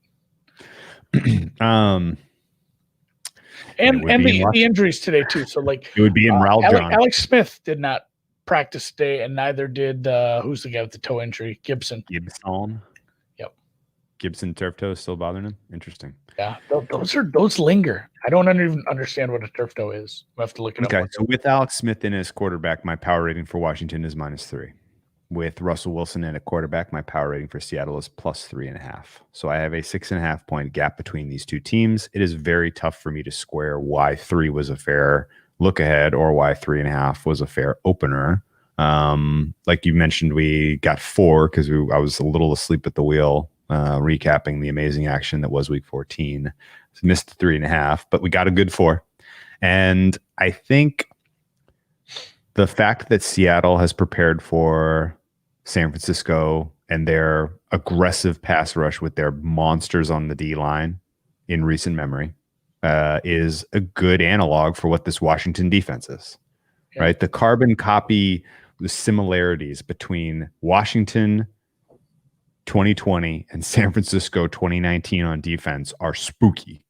And the injuries today too. So like it would be in Alex Smith did not practice today, and neither did who's the guy with the toe injury? Gibson. Yep. Gibson turf toe is still bothering him. Interesting. Yeah, those linger. I don't even understand what a turf toe is. I have to look it up. Okay, so with Alex Smith in as quarterback, my power rating for Washington is -3. With Russell Wilson in a quarterback, my power rating for Seattle is +3.5. So I have a 6.5 point gap between these two teams. It is very tough for me to square why 3 was a fair look ahead or why 3.5 was a fair opener. Like you mentioned, we got 4 because I was a little asleep at the wheel, recapping the amazing action that was week 14. Missed 3.5, but we got a good 4. And I think the fact that Seattle has prepared for San Francisco and their aggressive pass rush with their monsters on the D line in recent memory is a good analog for what this Washington defense is, right? The carbon copy, the similarities between Washington 2020 and San Francisco 2019 on defense are spooky,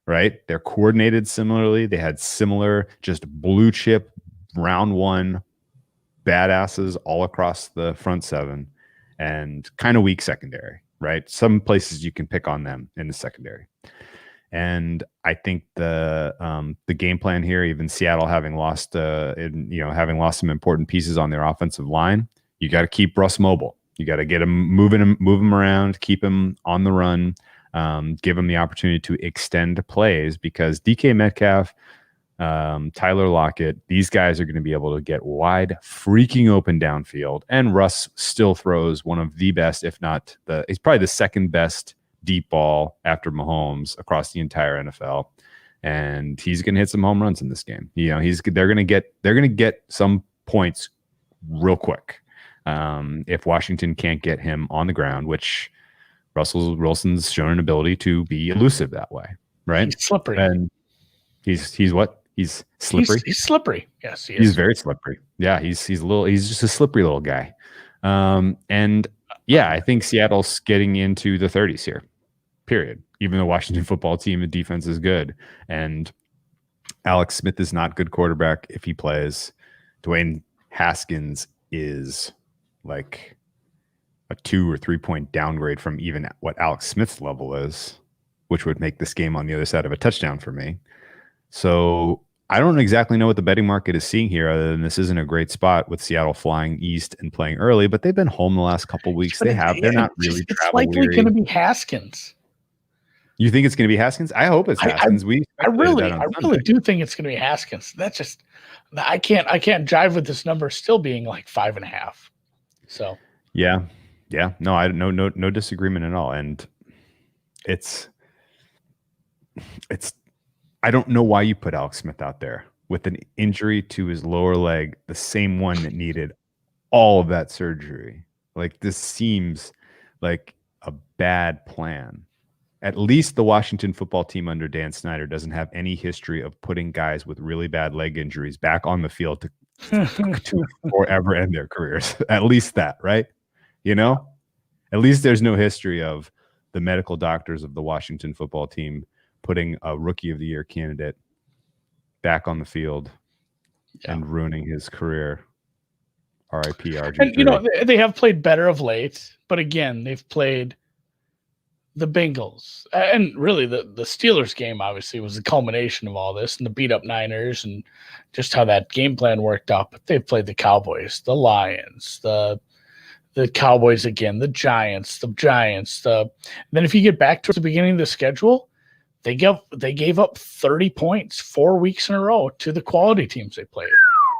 right? They're coordinated similarly. They had similar, just blue chip, round one badasses all across the front seven and kind of weak secondary, right? Some places you can pick on them in the secondary. And I think the game plan here, even Seattle having lost having lost some important pieces on their offensive line, you got to keep Russ mobile. You got to get him move him around, keep him on the run, give him the opportunity to extend plays, because DK Metcalf, Tyler Lockett, these guys are going to be able to get wide, freaking open downfield. And Russ still throws one of the best, if not he's probably the second best deep ball after Mahomes across the entire NFL. And he's going to hit some home runs in this game. They're going to get some points real quick. If Washington can't get him on the ground, which Russell Wilson's shown an ability to be elusive that way, right? He's slippery. And he's what? He's slippery. He's slippery. Yes, he is. He's very slippery. Yeah, he's just a slippery little guy. And yeah, I think Seattle's getting into the 30s here. Period. Even though Washington football team, the defense is good, and Alex Smith is not good quarterback if he plays. Dwayne Haskins is like a 2 or 3 point downgrade from even what Alex Smith's level is, which would make this game on the other side of a touchdown for me. So I don't exactly know what the betting market is seeing here, other than this isn't a great spot with Seattle flying east and playing early, but they've been home the last couple of weeks. They're not really it's likely going to be Haskins. You think it's going to be Haskins? I hope it's Haskins. I really do think it's going to be Haskins. That's just, I can't jive with this number still being like 5.5. So yeah, no, no disagreement at all. And it's I don't know why you put Alex Smith out there with an injury to his lower leg, the same one that needed all of that surgery. Like, this seems like a bad plan. At least the Washington football team under Dan Snyder doesn't have any history of putting guys with really bad leg injuries back on the field to forever end their careers. At least that, right? At least there's no history of the medical doctors of the Washington football team putting a rookie of the year candidate back on the field and ruining his career. R.I.P. RG3. And they have played better of late, but again, they've played the Bengals, and really the Steelers game obviously was the culmination of all this, and the beat up Niners and just how that game plan worked out. But they've played the Cowboys, the Lions, the Cowboys again, the Giants. Then if you get back to the beginning of the schedule, they gave up 30 points 4 weeks in a row to the quality teams they played.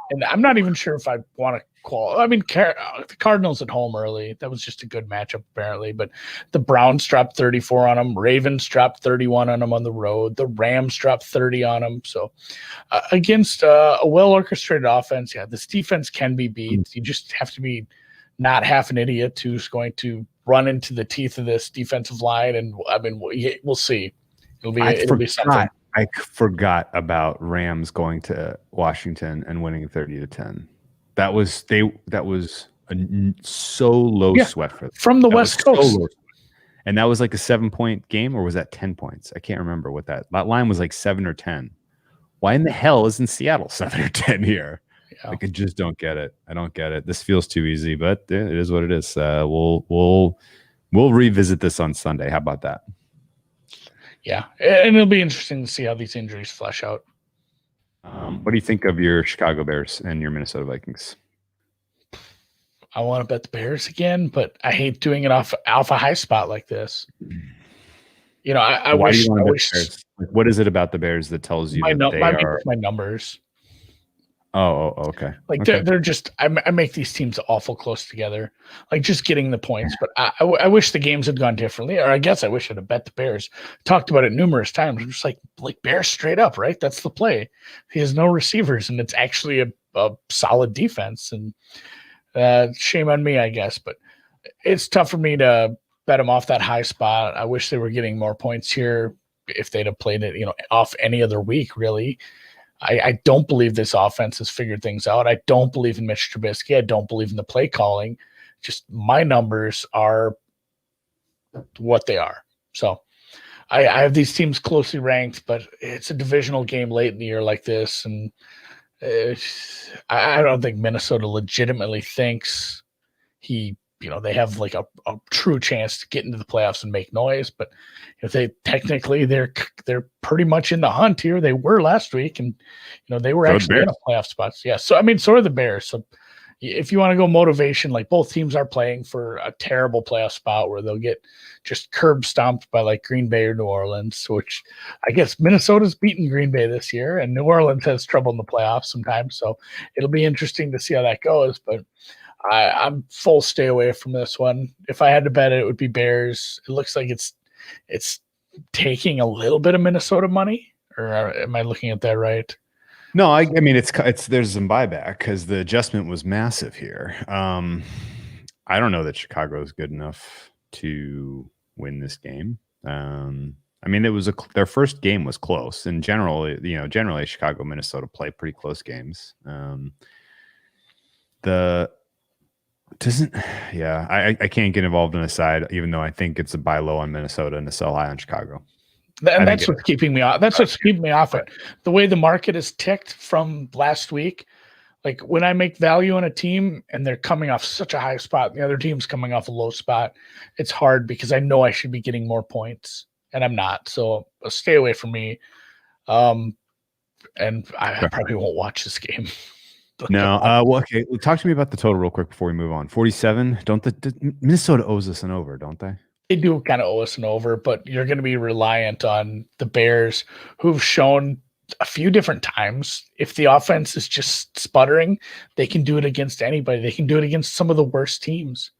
And I'm not even sure if I want to call. I mean, the Cardinals at home early. That was just a good matchup, apparently. But the Browns dropped 34 on them. Ravens dropped 31 on them on the road. The Rams dropped 30 on them. So against a well-orchestrated offense, this defense can be beat. You just have to be not half an idiot who's going to run into the teeth of this defensive line. And, I mean, we'll see. It'll be something. I forgot about Rams going to Washington and winning 30-10. That was so low sweat for them. From the West Coast. And that was like a 7-point game, or was that 10 points? I can't remember what that line was, like 7 or 10. Why in the hell isn't Seattle 7 or 10 here? Yeah. Like, I just don't get it. I don't get it. This feels too easy, but it is what it is. We'll revisit this on Sunday. How about that? Yeah, and it'll be interesting to see how these injuries flesh out. What do you think of your Chicago Bears and your Minnesota Vikings? I want to bet the Bears again, but I hate doing it off a high spot like this. I wish. What is it about the Bears that tells you my are my numbers? Oh, okay. They're just, I make these teams awful close together, like just getting the points. But I wish the games had gone differently, or I guess I wish I'd have bet the Bears. Talked about it numerous times. I'm just like Bears straight up, right? That's the play. He has no receivers, and it's actually a solid defense. And shame on me, I guess. But it's tough for me to bet them off that high spot. I wish they were getting more points here if they'd have played it, off any other week, really. I don't believe this offense has figured things out. I don't believe in Mitch Trubisky. I don't believe in the play calling. Just my numbers are what they are. So I have these teams closely ranked, but it's a divisional game late in the year like this, and I don't think Minnesota legitimately thinks they have like a true chance to get into the playoffs and make noise. But if they're pretty much in the hunt here. They were last week, and they were actually in a playoff spots. Yeah. So I mean, so are the Bears. So if you want to go motivation, like both teams are playing for a terrible playoff spot where they'll get just curb stomped by like Green Bay or New Orleans, which I guess Minnesota's beaten Green Bay this year, and New Orleans has trouble in the playoffs sometimes. So it'll be interesting to see how that goes. But I'm full stay away from this one. If I had to bet it would be Bears. It looks like it's taking a little bit of Minnesota money, or am I looking at that right? No, I mean it's there's some buyback because the adjustment was massive here. I don't know that Chicago is good enough to win this game. I mean, their first game was close, and generally Chicago, Minnesota play pretty close games. I can't get involved in a side, even though I think it's a buy low on Minnesota and a sell high on Chicago. And that's what's keeping me off. That's what's keeping me off it. The way the market is ticked from last week, like when I make value on a team and they're coming off such a high spot, and the other team's coming off a low spot, it's hard because I know I should be getting more points and I'm not. So stay away from me. And I probably won't watch this game. No. Well, okay. Talk to me about the total real quick before we move on. 47. Minnesota owes us an over, don't they? They do kind of owe us an over, but you're going to be reliant on the Bears, who've shown a few different times if the offense is just sputtering, they can do it against anybody. They can do it against some of the worst teams.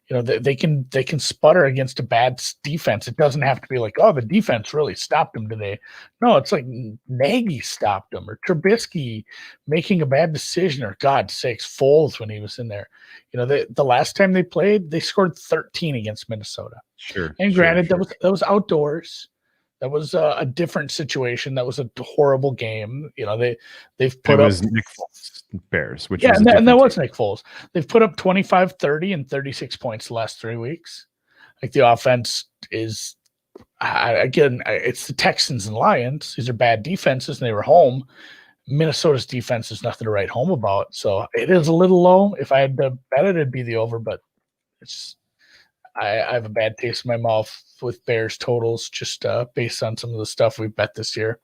They can sputter against a bad defense. It doesn't have to be like, oh, the defense really stopped them today. No, it's like Nagy stopped them, or Trubisky making a bad decision, or God's sakes, Foles when he was in there. The last time they played, they scored 13 against Minnesota. Sure. And granted, that was outdoors. That was a different situation. That was a horrible game. They've put up Nick Foles Bears, which and that was Nick Foles. They've put up 25, 30, and 36 points the last 3 weeks. Like the offense is it's the Texans and Lions. These are bad defenses, and they were home. Minnesota's defense is nothing to write home about. So it is a little low. If I had to bet it, it'd be the over, but I have a bad taste in my mouth with Bears totals just based on some of the stuff we've bet this year.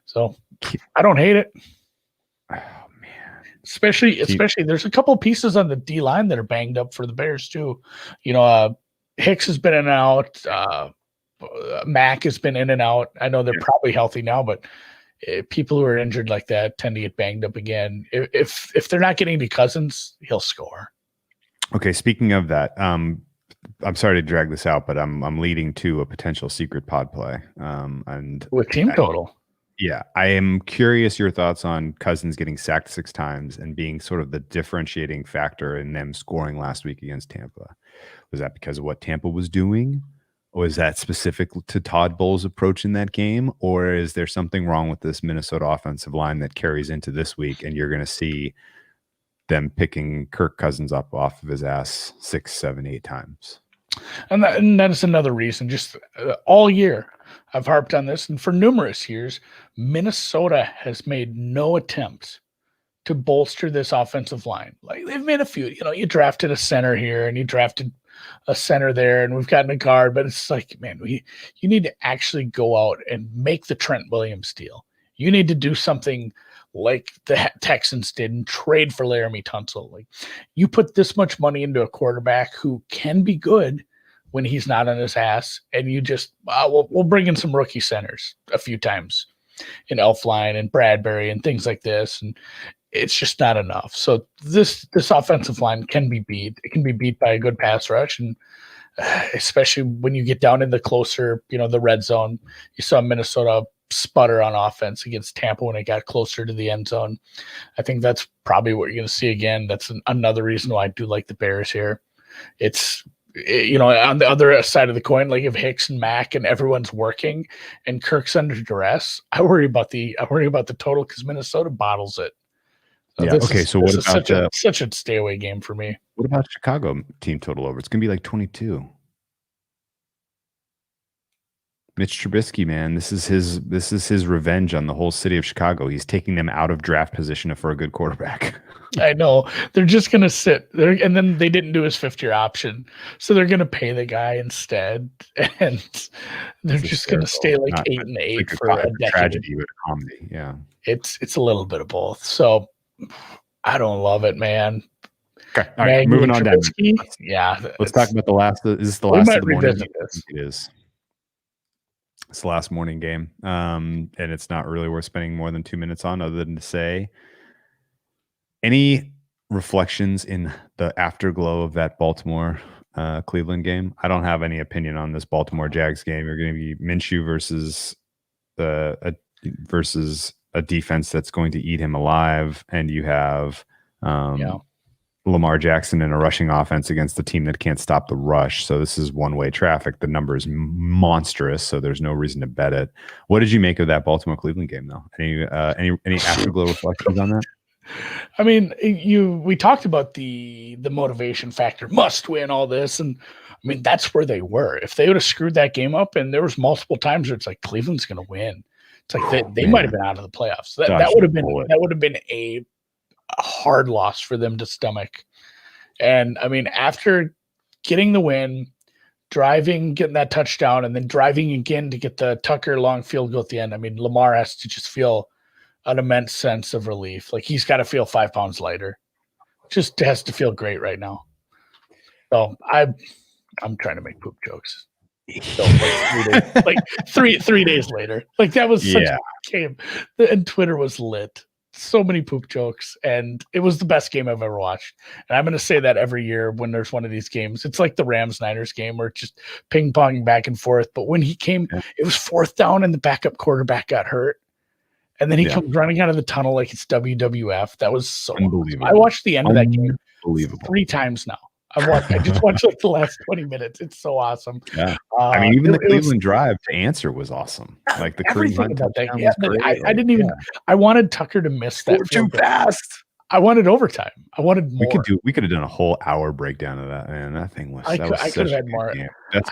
So I don't hate it. Oh man. Especially there's a couple of pieces on the D line that are banged up for the Bears too. Hicks has been in and out. Mack has been in and out. I know they're probably healthy now, but people who are injured like that tend to get banged up again. If they're not getting to Cousins, he'll score. Okay, speaking of that, I'm sorry to drag this out, but I'm leading to a potential secret pod play. And with team total. Yeah, I am curious your thoughts on Cousins getting sacked 6 times and being sort of the differentiating factor in them scoring last week against Tampa. Was that because of what Tampa was doing? Or is that specific to Todd Bowles' approach in that game? Or is there something wrong with this Minnesota offensive line that carries into this week and you're going to see them picking Kirk Cousins up off of his ass 6, 7, 8 times? And that is another reason. Just all year, I've harped on this, and for numerous years, Minnesota has made no attempt to bolster this offensive line. Like they've made a few. You drafted a center here, and you drafted a center there, and we've gotten a guard. But it's like, man, you need to actually go out and make the Trent Williams deal. You need to do something like the Texans did and trade for Laramie Tunsil. Like you put this much money into a quarterback who can be good when he's not on his ass, and you just we'll bring in some rookie centers a few times in Elflein and Bradbury and things like this, and it's just not enough. So this offensive line can be beat. It can be beat by a good pass rush, and especially when you get down in the closer, the red zone. You saw Minnesota sputter on offense against Tampa when it got closer to the end zone. I think that's probably what you're going to see again. That's another reason why I do like the Bears here. It's, on the other side of the coin, like if Hicks and Mack and everyone's working and Kirk's under duress, I worry about the total because Minnesota bottles it. So yeah. Okay. So what about such a stay away game for me? What about Chicago team total over? It's going to be like 22. Mitch Trubisky, man, this is his revenge on the whole city of Chicago. He's taking them out of draft position for a good quarterback. I know. They're just going to sit there, and then they didn't do his 5th-year option, so they're going to pay the guy instead, and they're just going to stay like 8-8 like for a decade. Tragedy with a comedy. Yeah, it's a little bit of both. So I don't love it, man. Okay, all right, moving on down. Yeah, let's talk about the last. Is this the last of the morning? This. It is. It's the last morning game, and it's not really worth spending more than 2 minutes on, other than to say, any reflections in the afterglow of that Baltimore Cleveland game? I don't have any opinion on this Baltimore Jags game. You're going to be Minshew versus a defense that's going to eat him alive, and you have Lamar Jackson in a rushing offense against the team that can't stop the rush. So this is one-way traffic. The number is monstrous, so there's no reason to bet it. What did you make of that Baltimore Cleveland game, though? Any afterglow reflections on that? I mean, we talked about the motivation factor, must win all this, and I mean that's where they were. If they would have screwed that game up, and there was multiple times where it's like Cleveland's going to win, it's like they might have been out of the playoffs. That would have been a hard loss for them to stomach. And I mean, after getting the win, driving, getting that touchdown, and then driving again to get the Tucker long field goal at the end, I mean, Lamar has to just feel an immense sense of relief. Like he's got to feel 5 pounds lighter. Just has to feel great right now. So I'm trying to make poop jokes. So like 3 days later, like that was such a game, and Twitter was lit. So many poop jokes, and it was the best game I've ever watched. And I'm going to say that every year when there's one of these games. It's like the Rams-Niners game where it's just ping-ponging back and forth. But when he came, it was 4th down and the backup quarterback got hurt. And then he comes running out of the tunnel like it's WWF. That was so unbelievable. I watched the end of that game 3 times now. I just watched like the last 20 minutes. It's so awesome. Yeah. I mean, even the Cleveland drive to answer was awesome. Like the everything about that. Yeah, I didn't even. I wanted Tucker to miss that too fast. I wanted overtime. I wanted more. We could have done a whole hour breakdown of that. Man, that thing was. I could have had more.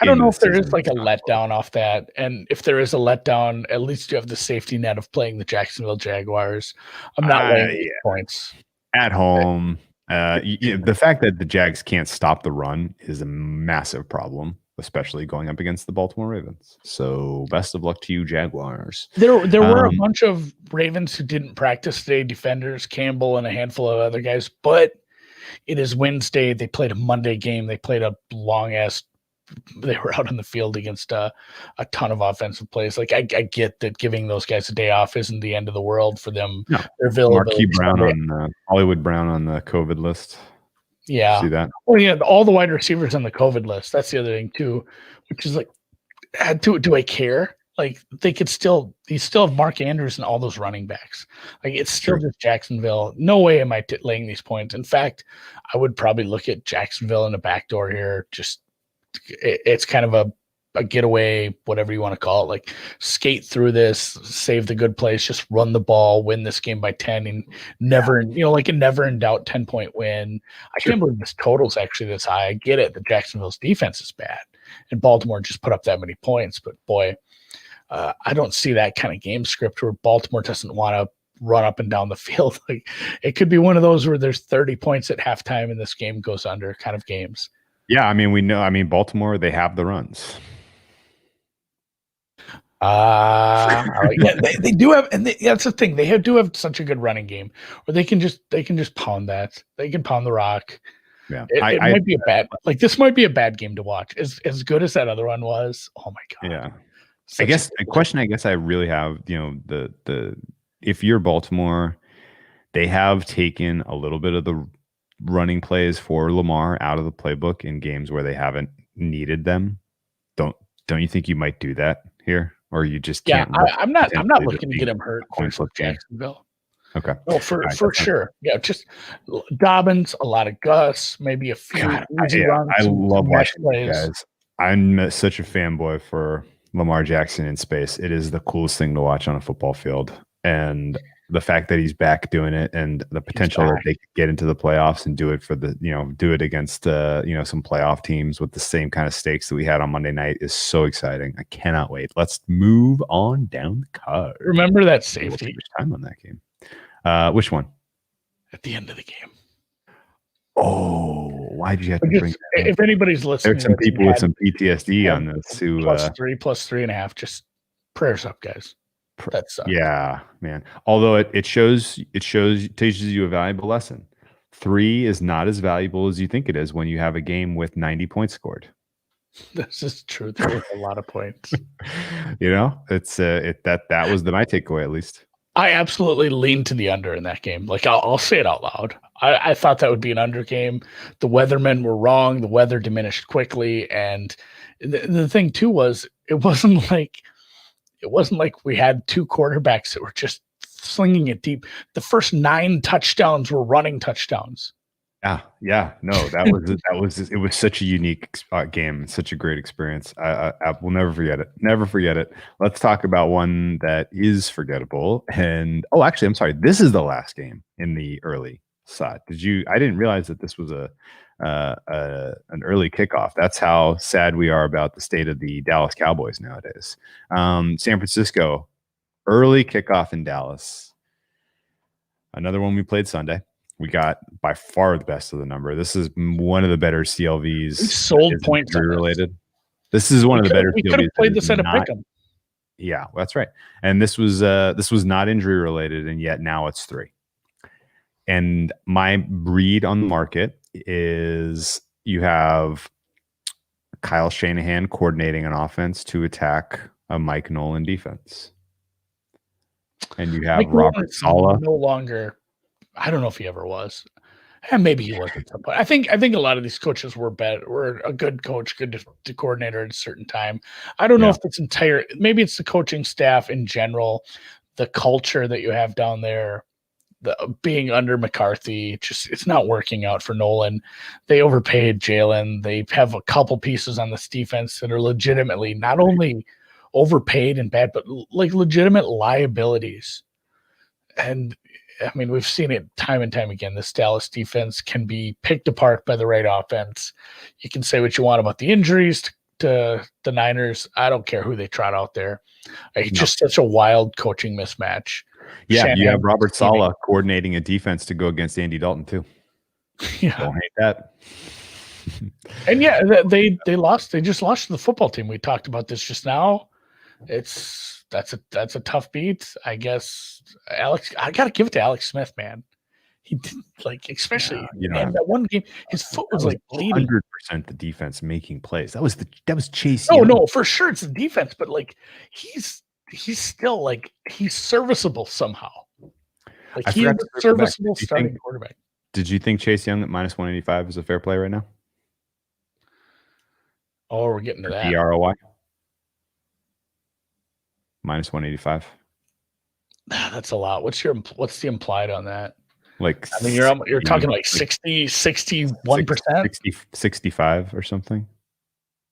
I don't know if there is like a letdown off that, and if there is a letdown, at least you have the safety net of playing the Jacksonville Jaguars. I'm not weighing points at home. The fact that the Jags can't stop the run is a massive problem, especially going up against the Baltimore Ravens. So best of luck to you, Jaguars. There were a bunch of Ravens who didn't practice today, defenders, Campbell, and a handful of other guys, but it is Wednesday. They played a Monday game. They played a long-ass they were out on the field against a ton of offensive plays. Like I get that giving those guys a day off isn't the end of the world for them. No. Their availability. Marquise Brown on Hollywood Brown on the COVID list. Yeah. See that? Well, yeah, all the wide receivers on the COVID list. That's the other thing too, which is like, do I care? Like you still have Mark Andrews and all those running backs. Like it's still just Jacksonville. No way am I laying these points. In fact, I would probably look at Jacksonville in the back door here. Just it's kind of a getaway, whatever you want to call it. Like skate through this, save the good plays, just run the ball, win this game by 10, and never, like a never in doubt 10-point win. I can't believe this total's actually this high. I get it that Jacksonville's defense is bad, and Baltimore just put up that many points. But boy, I don't see that kind of game script where Baltimore doesn't want to run up and down the field. Like it could be one of those where there's 30 points at halftime and this game goes under kind of games. Yeah, I mean, we know. I mean, Baltimore, they have the runs. Yeah, they do have, and that's the thing. They do have such a good running game where they can just pound that. They can pound the rock. Yeah, it might be a bad. Like this might be a bad game to watch. As good as that other one was. Oh my god. Yeah. I guess a question I really have, the if you're Baltimore, they have taken a little bit of the running plays for Lamar out of the playbook in games where they haven't needed them. Don't you think you might do that here, or you just can't? Yeah, I'm not looking to get him hurt against Jacksonville. Okay. No, for sure. Yeah, just Dobbins, a lot of Gus, maybe a few easy runs. I love watching these guys. I'm such a fanboy for Lamar Jackson in space. It is the coolest thing to watch on a football field. And the fact that he's back doing it and the potential that they could get into the playoffs and do it for the, do it against, some playoff teams with the same kind of stakes that we had on Monday night is so exciting. I cannot wait. Let's move on down the card. Remember that safety? We'll take time on that game. Which one? At the end of the game. Oh, why'd you have to bring that up? If anybody's listening, there's some people with some PTSD on this who plus 3.5. Just prayers up, guys. That sucks. Yeah, man. Although it teaches you a valuable lesson. 3 is not as valuable as you think it is when you have a game with 90 points scored. This is true. There was a lot of points. It's that was my takeaway at least. I absolutely leaned to the under in that game. Like I'll say it out loud. I thought that would be an under game. The weathermen were wrong. The weather diminished quickly, and the thing too was it wasn't like we had two quarterbacks that were just slinging it deep. The first 9 touchdowns were running touchdowns. Yeah. No, it was such a unique game, such a great experience. I will never forget it. Never forget it. Let's talk about one that is forgettable. And actually, I'm sorry. This is the last game in the early side. I didn't realize that this was an early kickoff. That's how sad we are about the state of the Dallas Cowboys nowadays. San Francisco, early kickoff in Dallas. Another one we played Sunday. We got by far the best of the number. This is one of the better CLVs. We sold points related. This is one of the better. We could have played this at a pick'em. Yeah, that's right. And this was not injury related, and yet now it's 3. And my read on the market is you have Kyle Shanahan coordinating an offense to attack a Mike Nolan defense, and you have Robert Saleh no longer. I don't know if he ever was. And maybe he was at some point. I think a lot of these coaches were a good coach, good coordinator at a certain time. I don't know if it's maybe it's the coaching staff in general, the culture that you have down there, being under McCarthy, it's not working out for Nolan. They overpaid Jalen. They have a couple pieces on this defense that are legitimately not only overpaid and bad, but like legitimate liabilities. And I mean, we've seen it time and time again. This Dallas defense can be picked apart by the right offense. You can say what you want about the injuries to the Niners. I don't care who they trot out there. Just such a wild coaching mismatch. Yeah, Shanahan, you have Robert Saleh coordinating a defense to go against Andy Dalton too. Yeah, don't hate that. And yeah, they lost. They just lost to the football team. We talked about this just now. That's a tough beat, I guess. Alex, I gotta give it to Alex Smith, man. He did, especially in that one game, his foot was like bleeding. 100% the defense making plays. That was Chase. No, for sure it's the defense, but he's still he's serviceable somehow. He's a serviceable starting quarterback. Did you think Chase Young at -185 is a fair play right now? Oh, we're getting to that. ROI. -185. That's a lot. What's the implied on that? I mean, you're talking 61%, 65 or something.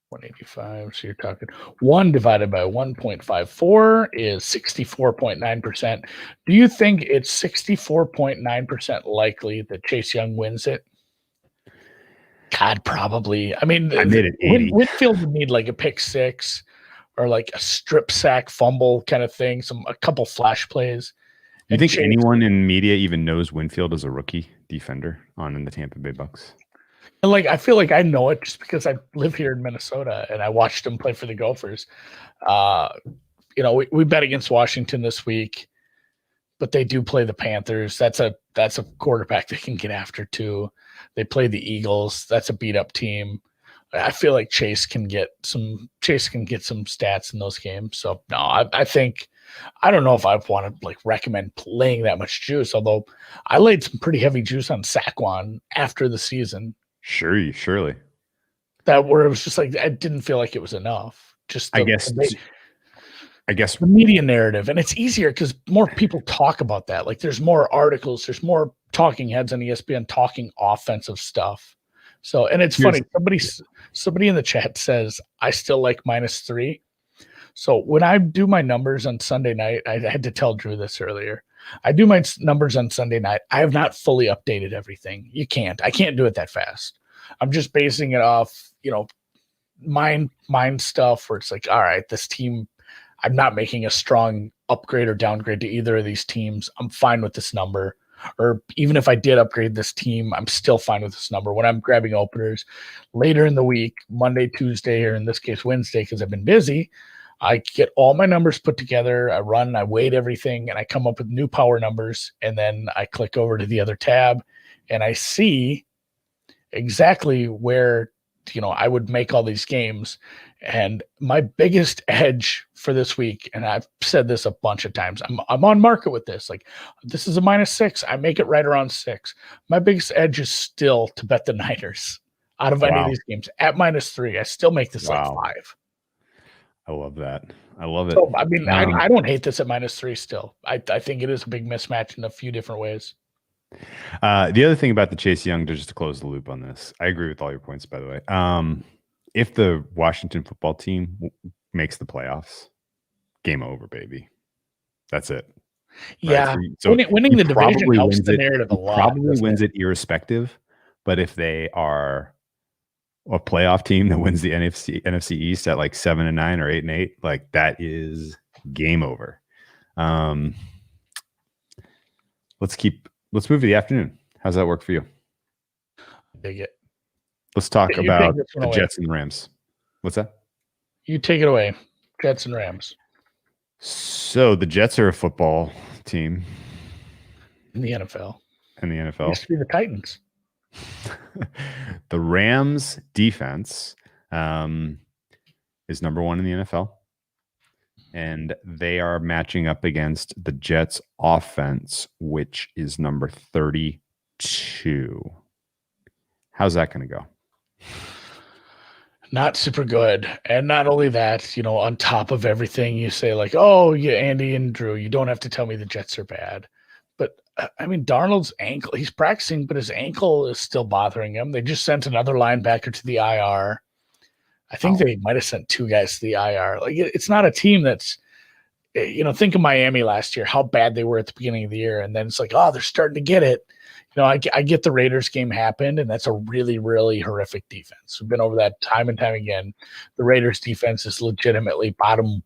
185. So you're talking 1 divided by 1.54 is 64.9%. Do you think it's 64.9% likely that Chase Young wins it? God, probably. I mean, I made it 80. Winfield would need a pick 6. Or a strip sack fumble kind of thing, a couple flash plays. You think anyone in media even knows Winfield as a rookie defender in the Tampa Bay Bucks? And I feel like I know it just because I live here in Minnesota and I watched him play for the Gophers. We bet against Washington this week, but they do play the Panthers. That's a quarterback they can get after too. They play the Eagles. That's a beat up team. I feel like Chase can get some stats in those games. So no, I think I don't know if I want to recommend laying that much juice, although I laid some pretty heavy juice on Saquon after the season. Surely. That where it was just I didn't feel like it was enough. I guess the media narrative, and it's easier because more people talk about that. There's more articles, there's more talking heads on ESPN talking offensive stuff. So, and it's funny, somebody in the chat says, I still like -3. So when I do my numbers on Sunday night, I had to tell Drew this earlier. I do my numbers on Sunday night. I have not fully updated everything. I can't do it that fast. I'm just basing it off, mind stuff where it's like, all right, this team, I'm not making a strong upgrade or downgrade to either of these teams. I'm fine with this number. Or even if I did upgrade this team, I'm still fine with this number. When I'm grabbing openers later in the week, Monday, Tuesday, or in this case, Wednesday, because I've been busy, I get all my numbers put together. I weight everything, and I come up with new power numbers. And then I click over to the other tab, and I see exactly where, I would make all these games. And my biggest edge for this week, and I've said this a bunch of times, I'm on market with this. Like, this is a -6. I make it right around 6. My biggest edge is still to bet the Niners out of any of these games at -3. I still make this like 5. I love that. I love it. So, I mean, I don't hate this at -3 still. I think it is a big mismatch in a few different ways. The other thing about the Chase Young, just to close the loop on this, I agree with all your points, by the way. If the Washington football team makes the playoffs, game over, baby. That's it. Yeah. Right? So winning the division helps the narrative a lot. Probably wins it irrespective. But if they are a playoff team that wins the NFC East at like 7-9 or 8-8, like that is game over. Let's move to the afternoon. How's that work for you? Dig it. Let's talk about the Jets and Rams. What's that? You take it away. Jets and Rams. So the Jets are a football team. In the NFL. Used to be the Titans. The Rams defense is number 1 in the NFL. And they are matching up against the Jets offense, which is number 32. How's that going to go? Not super good. And not only that, on top of everything, you say like, oh, yeah, Andy and Drew, you don't have to tell me the Jets are bad. But I mean, Darnold's ankle, he's practicing, but his ankle is still bothering him. They just sent another linebacker to the IR. I think they might have sent 2 guys to the IR. Like, it's not a team that's, think of Miami last year, how bad they were at the beginning of the year. And then it's like, oh, they're starting to get it. I get the Raiders game happened, and that's a really, really horrific defense. We've been over that time and time again. The Raiders defense is legitimately bottom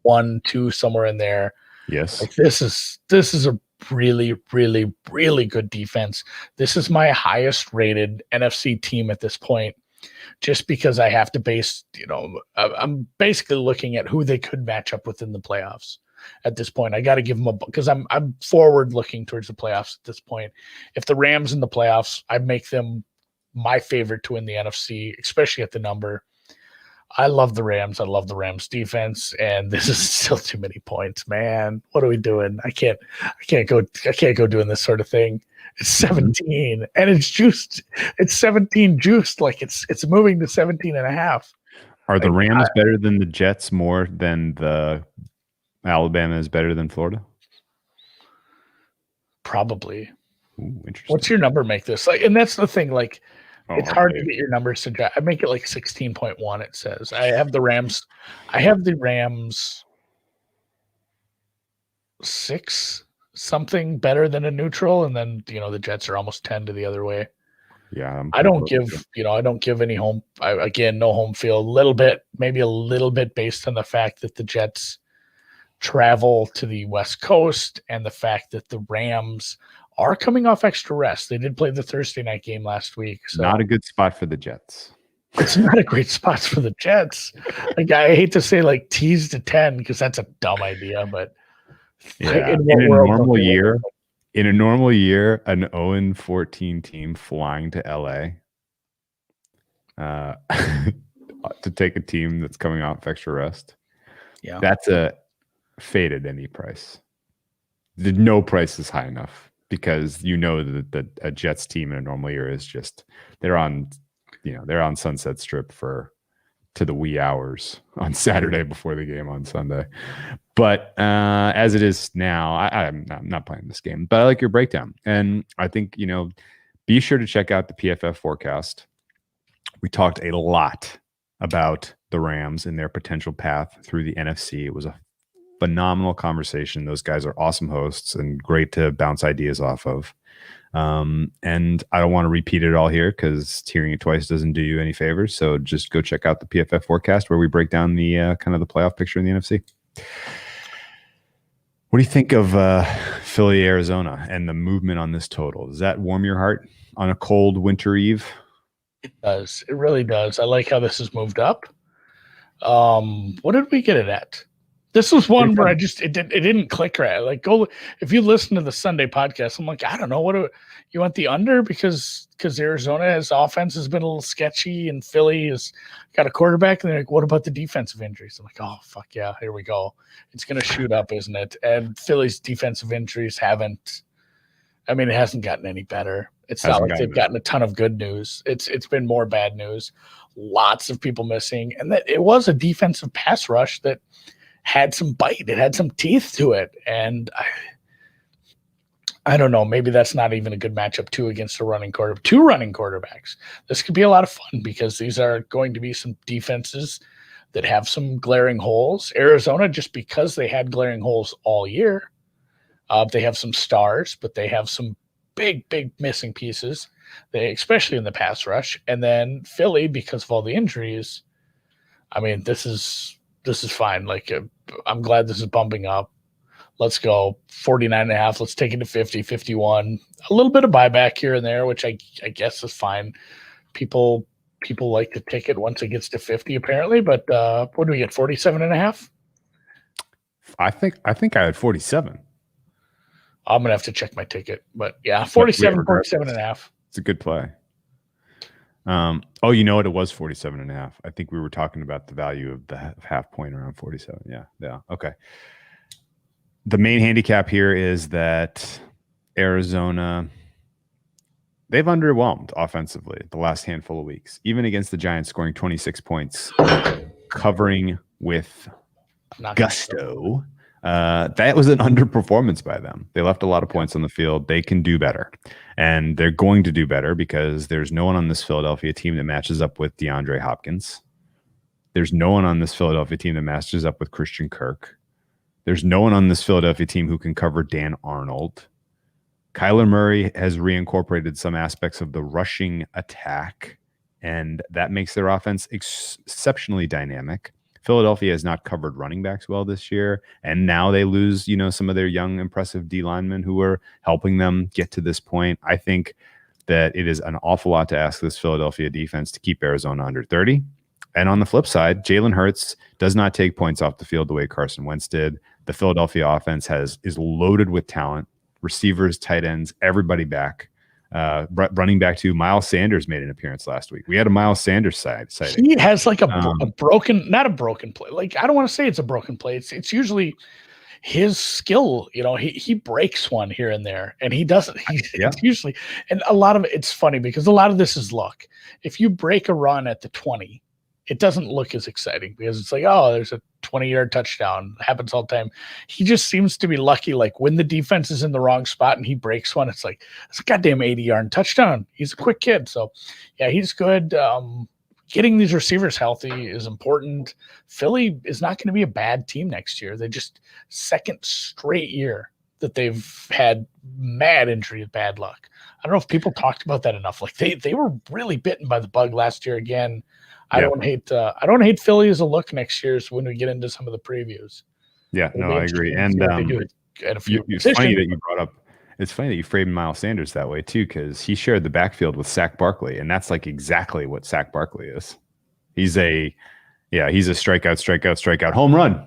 1, 2, somewhere in there. Yes. Like, this is a really, really, really good defense. This is my highest rated NFC team at this point, just because I have to base, I'm basically looking at who they could match up with in the playoffs. At this point, I got to give them because I'm forward looking towards the playoffs at this point. If the Rams in the playoffs, I make them my favorite to win the NFC, especially at the number. I love the Rams. I love the Rams defense, and this is still too many points, man. What are we doing? I can't go doing this sort of thing. It's 17 and it's juiced. It's 17 juiced. Like it's moving to 17.5. Are the Rams better than the Jets more than the Alabama is better than Florida? Probably. Ooh, interesting. What's your number make this? Like, and that's the thing, like, it's hard to get your numbers to drive. I make it like 16.1, it says. I have the Rams 6 something better than a neutral, and then the Jets are almost 10 to the other way. Yeah. I don't give any home. No home field. Maybe a little bit based on the fact that the Jets travel to the West Coast and the fact that the Rams are coming off extra rest. They did play the Thursday night game last week. So not a good spot for the Jets. It's not a great spot for the Jets. Like, I hate to say like tease to 10 because that's a dumb idea, but yeah. In a normal year, an 0-14 team flying to LA to take a team that's coming off extra rest. Yeah. That's a fade at any price. No price is high enough because that a Jets team in a normal year is just they're on Sunset Strip to the wee hours on Saturday before the game on Sunday. But as it is now, I'm not playing this game, but I like your breakdown. And I think, be sure to check out the PFF forecast. We talked a lot about the Rams and their potential path through the NFC. It was a phenomenal conversation. Those guys are awesome hosts and great to bounce ideas off of. And I don't want to repeat it all here because hearing it twice doesn't do you any favors. So just go check out the PFF forecast where we break down the kind of the playoff picture in the NFC. What do you think of Philly, Arizona, and the movement on this total? Does that warm your heart on a cold winter eve? It does. It really does. I like how this has moved up. What did we get it at? This was one where it didn't click right. Like, go if you listen to the Sunday podcast, I'm like, I don't know, you want the under because Arizona's offense has been a little sketchy and Philly has got a quarterback, and they're like, what about the defensive injuries? I'm like, oh fuck yeah, here we go. It's gonna shoot up, isn't it? And Philly's defensive injuries it hasn't gotten any better. It's not like they've gotten a ton of good news. It's been more bad news. Lots of people missing, and that it was a defensive pass rush that had some bite. It had some teeth to it. And I don't know, maybe that's not even a good matchup two running quarterbacks. This could be a lot of fun because these are going to be some defenses that have some glaring holes. Arizona, just because they had glaring holes all year, they have some stars, but they have some big missing pieces, especially in the pass rush. And then Philly, because of all the injuries, this is fine. Like, I'm glad this is bumping up. Let's go 49.5. Let's take it to 50, 51. A little bit of buyback here and there, which I guess is fine. People like to take it once it gets to 50, apparently. But what do we get? 47.5? I think I had 47. I'm gonna have to check my ticket, but yeah, 47.5. It's a good play. Oh, you know what? It was 47.5. I think we were talking about the value of the half point around 47. Yeah. Okay. The main handicap here is that Arizona, they've underwhelmed offensively the last handful of weeks, even against the Giants, scoring 26 points, covering with gusto. That was an underperformance by them. They left a lot of points on the field. They can do better, and they're going to do better because there's no one on this Philadelphia team that matches up with DeAndre Hopkins. There's no one on this Philadelphia team that matches up with Christian Kirk. There's no one on this Philadelphia team who can cover Dan Arnold. Kyler Murray has reincorporated some aspects of the rushing attack, and that makes their offense exceptionally dynamic. Philadelphia has not covered running backs well this year, and now they lose, some of their young, impressive D linemen who are helping them get to this point. I think that it is an awful lot to ask this Philadelphia defense to keep Arizona under 30. And on the flip side, Jalen Hurts does not take points off the field the way Carson Wentz did. The Philadelphia offense is loaded with talent, receivers, tight ends, everybody back. Running back to Miles Sanders made an appearance last week. We had a Miles Sanders sighting. He has like a broken, not a broken play. Like, I don't want to say it's a broken play. It's usually his skill. He breaks one here and there, and he doesn't. It's usually, and a lot of it's funny because a lot of this is luck. If you break a run at the 20, it doesn't look as exciting because it's like, oh, there's a 20-yard touchdown. It happens all the time. He just seems to be lucky. Like, when the defense is in the wrong spot and he breaks one, it's like, it's a goddamn 80-yard touchdown. He's a quick kid. So, yeah, he's good. Getting these receivers healthy is important. Philly is not going to be a bad team next year. They just second straight year that they've had mad injury, bad luck. I don't know if people talked about that enough. Like, they were really bitten by the bug last year again. I don't hate Philly as a look next year when we get into some of the previews. Yeah, no, I agree. And it's funny that you framed Miles Sanders that way too, because he shared the backfield with Sack Barkley, and that's like exactly what Sack Barkley is. He's a strikeout, home run.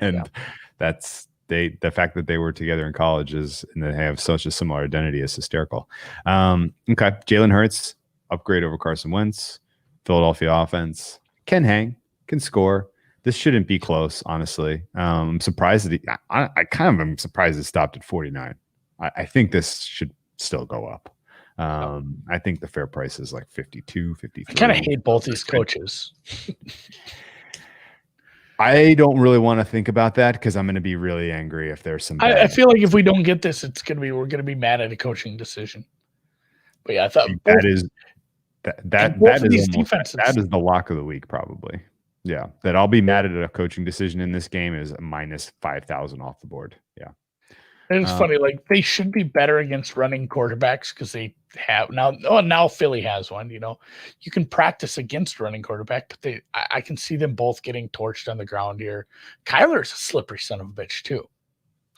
And that's the fact that they were together in college and they have such a similar identity is hysterical. Okay. Jalen Hurts, upgrade over Carson Wentz. Philadelphia offense can hang, can score. This shouldn't be close, honestly. I'm surprised that I'm surprised it stopped at 49. I think this should still go up. I think the fair price is like 52, 53. I kind of hate both these coaches. I don't really want to think about that because I'm going to be really angry if there's some. I feel like if we don't get this, we're going to be mad at a coaching decision. But yeah, I thought that is the lock of the week, probably. Yeah, that I'll be mad at a coaching decision in this game is minus 5,000 off the board. Yeah. And it's funny, like they should be better against running quarterbacks because they have now. Oh, now Philly has one. You know, you can practice against running quarterback, but I can see them both getting torched on the ground here. Kyler's a slippery son of a bitch too.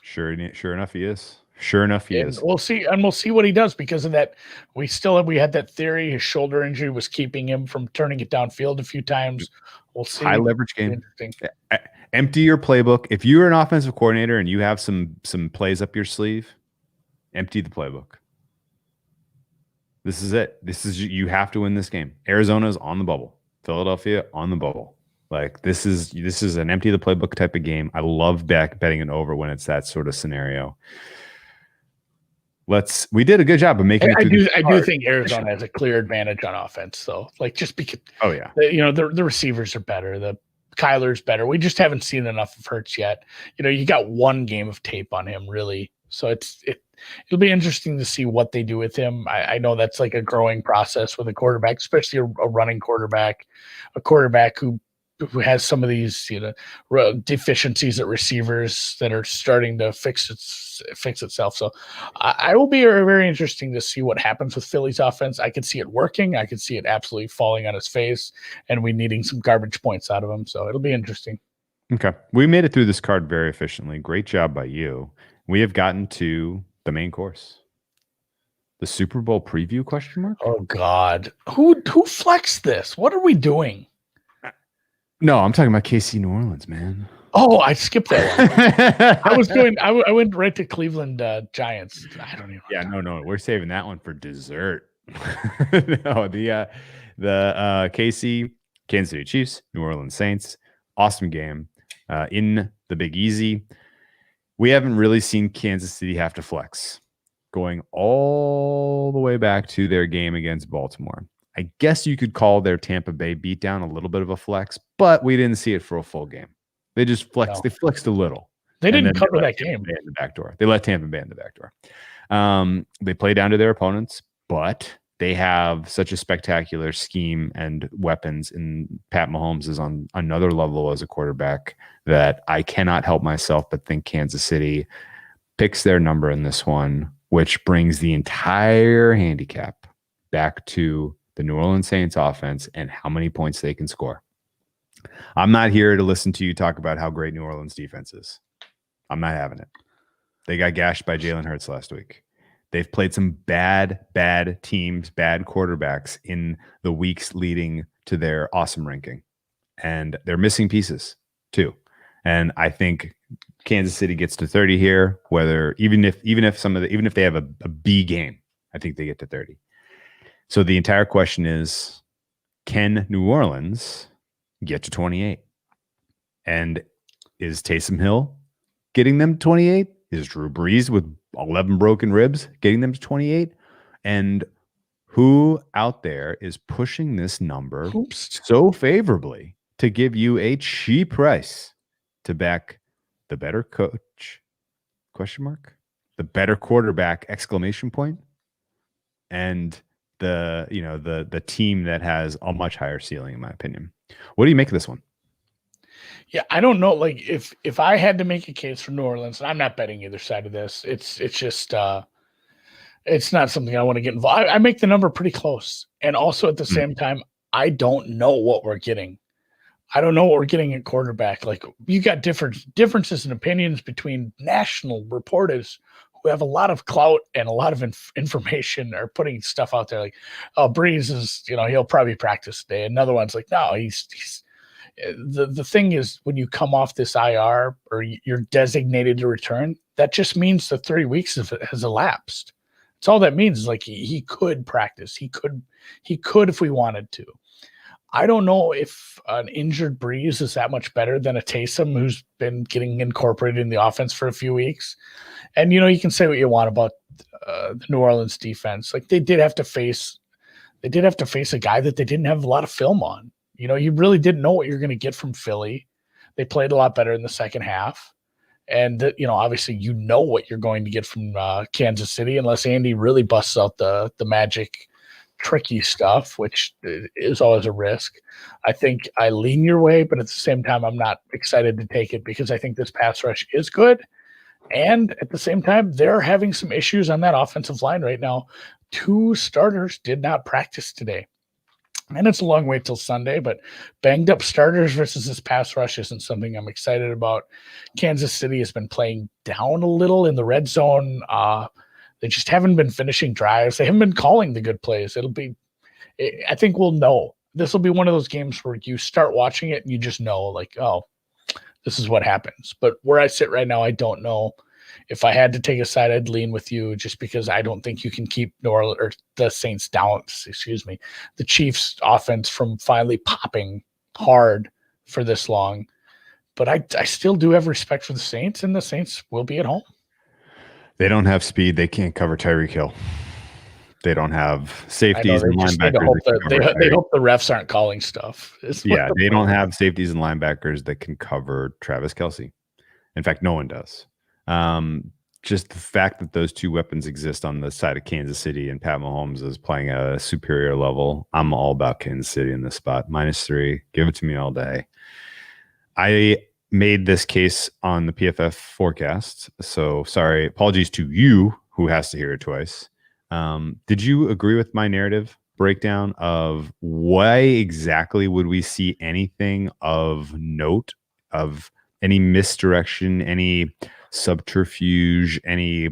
Sure enough, he is. Sure enough, he is. We'll see what he does because of that. We had that theory. His shoulder injury was keeping him from turning it downfield a few times. We'll see. High leverage game. Empty your playbook. If you're an offensive coordinator and you have some plays up your sleeve, empty the playbook. This is it. You have to win this game. Arizona's on the bubble. Philadelphia on the bubble. Like this is an empty the playbook type of game. I love betting it over when it's that sort of scenario. We did a good job of making it. I do think Arizona has a clear advantage on offense, though. Like just because. Oh yeah. The receivers are better. The Kyler's better. We just haven't seen enough of Hurts yet. You know, you got one game of tape on him, really. So it'll be interesting to see what they do with him. I know that's like a growing process with a quarterback, especially a running quarterback, a quarterback who has some of these, you know, deficiencies at receivers that are starting to fix itself. So I will be very interesting to see what happens with Philly's offense. I could see it working. I could see it absolutely falling on his face and we needing some garbage points out of him. So it'll be interesting. Okay. We made it through this card very efficiently. Great job by you. We have gotten to the main course. The Super Bowl preview question mark? Oh God. Who flexed this? What are we doing? No, I'm talking about KC New Orleans, man. Oh, I skipped that one. I went right to Cleveland Giants. I don't even. Yeah, no, we're saving that one for dessert. No, the KC, Kansas City Chiefs, New Orleans Saints, awesome game in the Big Easy. We haven't really seen Kansas City have to flex, going all the way back to their game against Baltimore. I guess you could call their Tampa Bay beatdown a little bit of a flex, but we didn't see it for a full game. They just flexed. No. They flexed a little. They didn't cover that game. In the back door. They let Tampa Bay in the back door. They play down to their opponents, but they have such a spectacular scheme and weapons. And Pat Mahomes is on another level as a quarterback that I cannot help myself but think Kansas City picks their number in this one, which brings the entire handicap back to the New Orleans Saints offense and how many points they can score. I'm not here to listen to you talk about how great New Orleans defense is. I'm not having it. They got gashed by Jalen Hurts last week. They've played some bad teams, bad quarterbacks in the weeks leading to their awesome ranking. And they're missing pieces too. And I think Kansas City gets to 30 here, even if they have a B game, I think they get to 30. So the entire question is, can New Orleans get to 28? And is Taysom Hill getting them to 28? Is Drew Brees with 11 broken ribs getting them to 28? And who out there is pushing this number so favorably to give you a cheap price to back the better coach, question mark, the better quarterback, exclamation point, and the team that has a much higher ceiling, in my opinion. What do you make of this one? Yeah, I don't know. Like if I had to make a case for New Orleans, and I'm not betting either side of this. It's just it's not something I want to get involved. I make the number pretty close, and also at the same time, I don't know what we're getting. I don't know what we're getting at quarterback. Like you got differences in opinions between national reporters who have a lot of clout and a lot of information are putting stuff out there like, oh, Breeze is, he'll probably practice today. Another one's like, no, he's the thing is when you come off this IR or you're designated to return, that just means the 3 weeks has elapsed. It's all that means is like he could practice. He could if we wanted to. I don't know if an injured Breeze is that much better than a Taysom who's been getting incorporated in the offense for a few weeks. And, you can say what you want about the New Orleans defense. Like they did have to face a guy that they didn't have a lot of film on. You really didn't know what you're going to get from Philly. They played a lot better in the second half. And, obviously, what you're going to get from Kansas City unless Andy really busts out the magic tricky stuff, which is always a risk. I think I lean your way, but at the same time, I'm not excited to take it because I think this pass rush is good. And at the same time, they're having some issues on that offensive line right now. 2 starters did not practice today. And it's a long way till Sunday, but banged up starters versus this pass rush isn't something I'm excited about. Kansas City has been playing down a little in the red zone. They just haven't been finishing drives. They haven't been calling the good plays. I think we'll know. This will be one of those games where you start watching it and you just know, like, oh, this is what happens. But where I sit right now, I don't know. If I had to take a side, I'd lean with you just because I don't think you can keep New Orleans or the Saints down, the Chiefs offense from finally popping hard for this long. But I still do have respect for the Saints, and the Saints will be at home. They don't have speed. They can't cover Tyreek Hill. They don't have safeties and linebackers. They hope the refs aren't calling stuff. Yeah, they don't have safeties and linebackers that can cover Travis Kelce. In fact, no one does. Just the fact that those 2 weapons exist on the side of Kansas City and Pat Mahomes is playing at a superior level. I'm all about Kansas City in this spot. -3. Give it to me all day. I made this case on the PFF forecast. So sorry, apologies to you who has to hear it twice. Did you agree with my narrative breakdown of why exactly would we see anything of note, of any misdirection, any subterfuge, any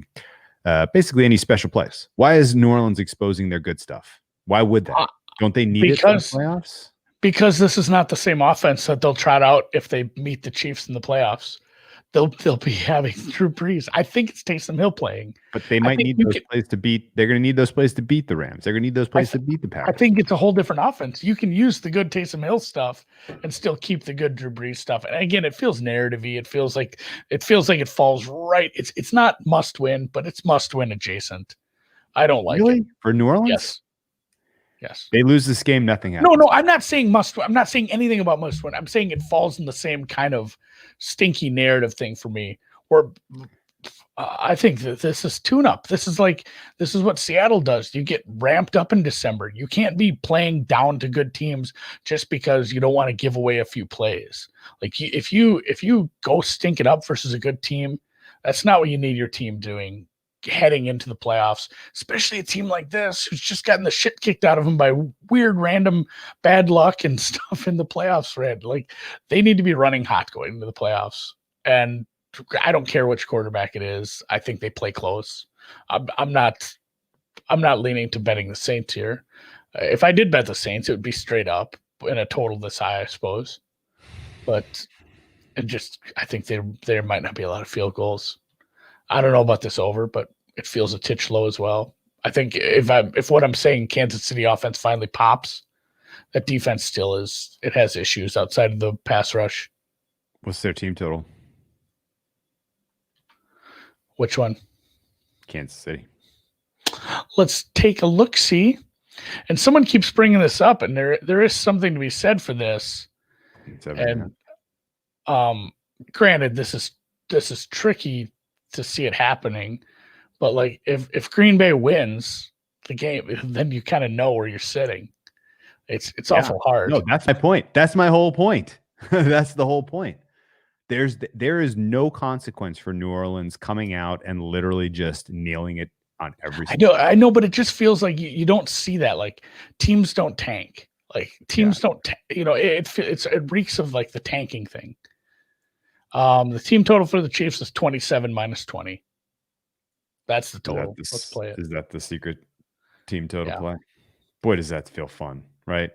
basically any special plays? Why is New Orleans exposing their good stuff? Why would they? Don't they need it in the playoffs? Because this is not the same offense that they'll trot out if they meet the Chiefs in the playoffs. They'll be having Drew Brees. I think it's Taysom Hill playing. But they might need those plays to beat. They're going to need those plays to beat the Rams. They're going to need those plays to beat the Packers. I think it's a whole different offense. You can use the good Taysom Hill stuff and still keep the good Drew Brees stuff. And again, it feels narrative-y. It feels like it falls right. It's not must win, but it's must win adjacent. I don't like it. For New Orleans. Yes. They lose this game, nothing happens. No, I'm not saying must win. I'm not saying anything about must win. I'm saying it falls in the same kind of stinky narrative thing for me. Where I think that this is tune-up. This is what Seattle does. You get ramped up in December. You can't be playing down to good teams just because you don't want to give away a few plays. Like if you go stink it up versus a good team, that's not what you need your team doing heading into the playoffs, especially a team like this who's just gotten the shit kicked out of them by weird random bad luck and stuff in the playoffs. Like they need to be running hot going into the playoffs. And I don't care which quarterback it is. I think they play close. I'm not leaning to betting the Saints here. If I did bet the Saints, it would be straight up in a total this high, I suppose. But I think there might not be a lot of field goals. I don't know about this over, but it feels a titch low as well. I think if what I'm saying, Kansas City offense finally pops, that defense still has issues outside of the pass rush. What's their team total? Which one? Kansas City. Let's take a look, see. And someone keeps bringing this up, and there is something to be said for this. And granted, this is tricky to see it happening, but like if Green Bay wins the game, then you kind of know where you're sitting. It's awful hard. No, that's my point. That's my whole point. That's the whole point. There is no consequence for New Orleans coming out and literally just nailing it on every. I know, but it just feels like you don't see that. Like teams don't tank. Like teams don't. It reeks of like the tanking thing. The team total for the Chiefs is 27 - 20. That's the total. Let's play it. Is that the secret team total play? Boy, does that feel fun, right?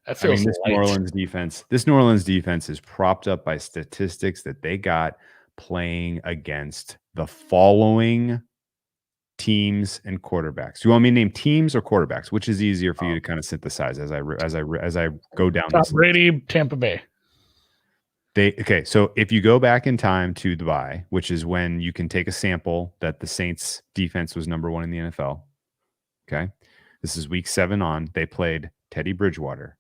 That feels this New Orleans defense is propped up by statistics that they got playing against the following teams and quarterbacks. Do you want me to name teams or quarterbacks? Which is easier for you to kind of synthesize as I go down Tom this Brady, Tampa Bay. So if you go back in time to the bye, which is when you can take a sample that the Saints defense was number 1 in the NFL. Okay. This is week 7 on. They played Teddy Bridgewater.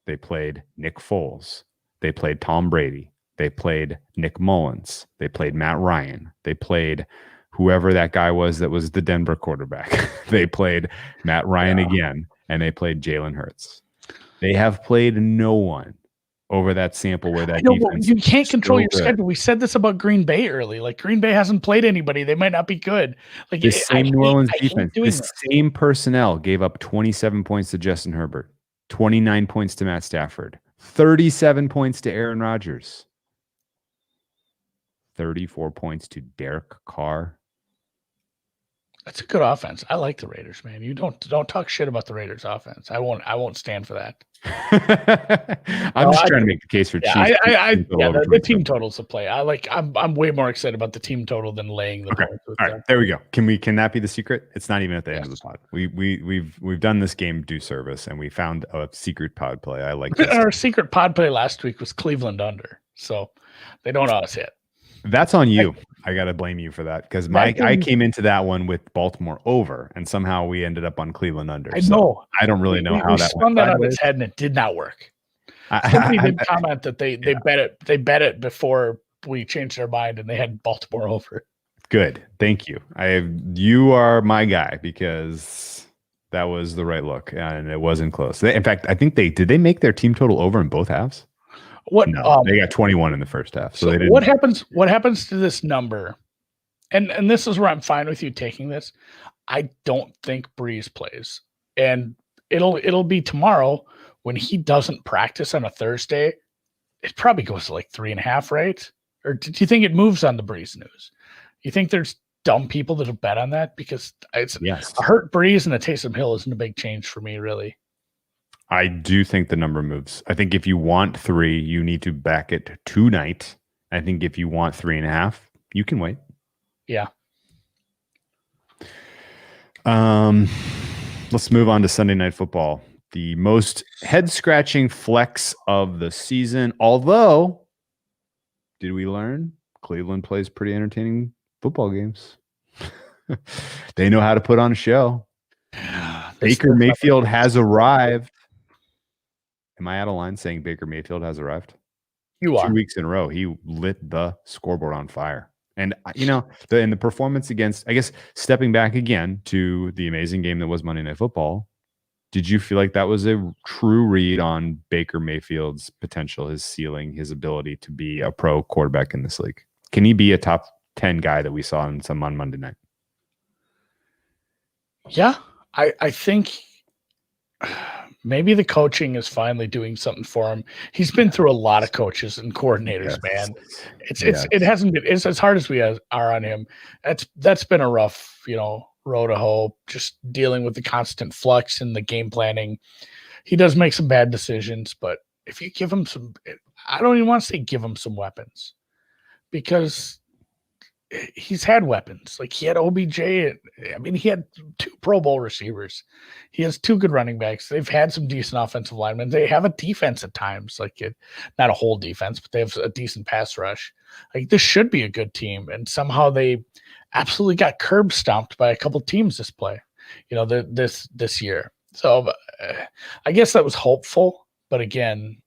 They played Nick Foles. They played Tom Brady. They played Nick Mullins. They played Matt Ryan. They played whoever that guy was that was the Denver quarterback. They played Matt Ryan again. and they played Jalen Hurts. They have played no one over that sample where that defense. You can't control your good. schedule. We said this about Green Bay early. Like Green Bay hasn't played anybody. They might not be good. Like The same New Orleans defense, the same personnel gave up 27 points to Justin Herbert, 29 points to Matt Stafford, 37 points to Aaron Rodgers, 34 points to Derek Carr. That's a good offense. I like the Raiders, man. You don't talk shit about the Raiders offense. I won't stand for that. I'm just trying to make the case for Chiefs. The team total's a play. I'm way more excited about the team total than laying the points. All right, there we go. Can that be the secret? It's not even at the end of the pod. We've done this game due service, and we found a secret pod play. I like this. Our secret pod play last week was Cleveland under, so they don't owe us hit. That's on you. I got to blame you for that because I came into that one with Baltimore over, and somehow we ended up on Cleveland under. I know. I don't really know how that spun that on its head, and it did not work. Somebody did comment that they bet it before we changed their mind, and they had Baltimore over. Good, thank you. You are my guy because that was the right look, and it wasn't close. In fact, I think did they make their team total over in both halves? No, they got 21 in the first half. So they didn't. What happens to this number? And this is where I'm fine with you taking this. I don't think Breeze plays. And it'll be tomorrow when he doesn't practice on a Thursday. It probably goes to like 3.5, right? Or do you think it moves on the Breeze news? You think there's dumb people that'll bet on that? Because it's a hurt Breeze and a Taysom Hill isn't a big change for me, really. I do think the number moves. I think if you want 3, you need to back it tonight. I think if you want 3.5, you can wait. Yeah. Let's move on to Sunday Night Football. The most head-scratching flex of the season. Although, did we learn? Cleveland plays pretty entertaining football games. They know how to put on a show. Baker Mayfield has arrived. Am I out of line saying Baker Mayfield has arrived? You are. 2 weeks in a row, he lit the scoreboard on fire. And, the performance against, I guess, stepping back again to the amazing game that was Monday Night Football, did you feel like that was a true read on Baker Mayfield's potential, his ceiling, his ability to be a pro quarterback in this league? Can he be a top 10 guy that we saw on Monday night? Yeah, I think maybe the coaching is finally doing something for him. He's been through a lot of coaches and coordinators, man. It hasn't been as hard as we are on him. That's been a rough, road to hoe, just dealing with the constant flux and the game planning. He does make some bad decisions, but if you give him I don't even want to say give him some weapons, because he's had weapons. Like he had OBJ. He had 2 Pro Bowl receivers. He has 2 good running backs. They've had some decent offensive linemen. They have a defense at times, not a whole defense, but they have a decent pass rush. Like this should be a good team. And somehow they absolutely got curb stomped by a couple teams this year. So I guess that was hopeful. But again,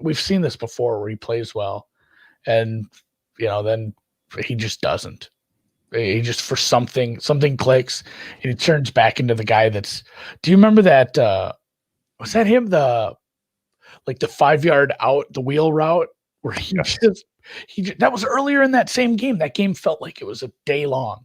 we've seen this before where he plays well and, then he just doesn't. He just, for something clicks and he turns back into the guy do you remember that, was that him? The 5-yard out, the wheel route where that was earlier in that same game. That game felt like it was a day long.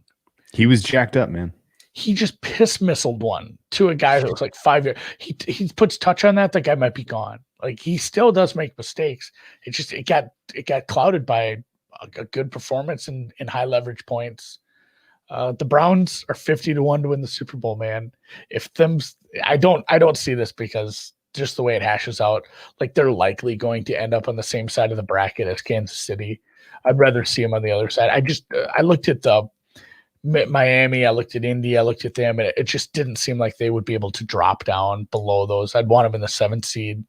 He was jacked up, man. He just piss missiled one to a guy that was like 5 yards. He puts touch on that guy might be gone. Like he still does make mistakes. It got clouded by a good performance in high leverage points. The Browns are 50-1 to win the Super Bowl, man. I don't see this because just the way it hashes out, like they're likely going to end up on the same side of the bracket as Kansas City. I'd rather see them on the other side. I looked at the Miami, I looked at Indy, I looked at them, and it just didn't seem like they would be able to drop down below those. I'd want them in the 7th seed,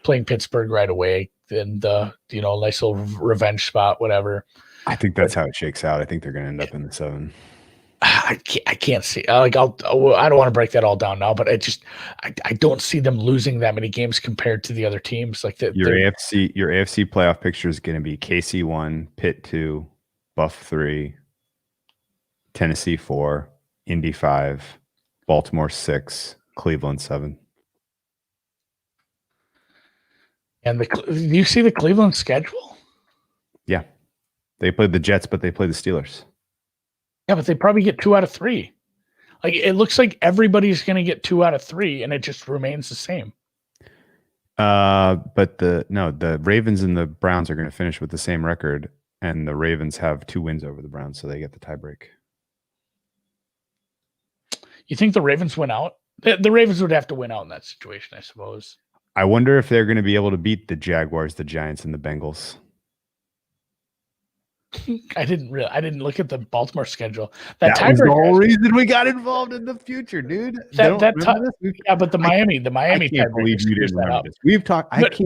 playing Pittsburgh right away. And nice little revenge spot, whatever. I think that's how it shakes out. I think they're going to end up in the 7. I can't see. I don't want to break that all down now, but I don't see them losing that many games compared to the other teams. Like your AFC playoff picture is going to be KC 1, Pitt 2, Buff 3, Tennessee 4, Indy 5, Baltimore 6, Cleveland 7. And do you see the Cleveland schedule? Yeah. They played the Jets, but they play the Steelers. Yeah, but they probably get 2 out of 3. Like, it looks like everybody's going to get 2 out of 3, and it just remains the same. But the Ravens and the Browns are going to finish with the same record, and the Ravens have 2 wins over the Browns, so they get the tiebreak. You think the Ravens win out? The Ravens would have to win out in that situation, I suppose. I wonder if they're going to be able to beat the Jaguars, the Giants, and the Bengals. I didn't look at the Baltimore schedule. That was the whole reason we got involved in the future, dude. Yeah, but the Miami I can't believe you didn't remember this. We've talked. But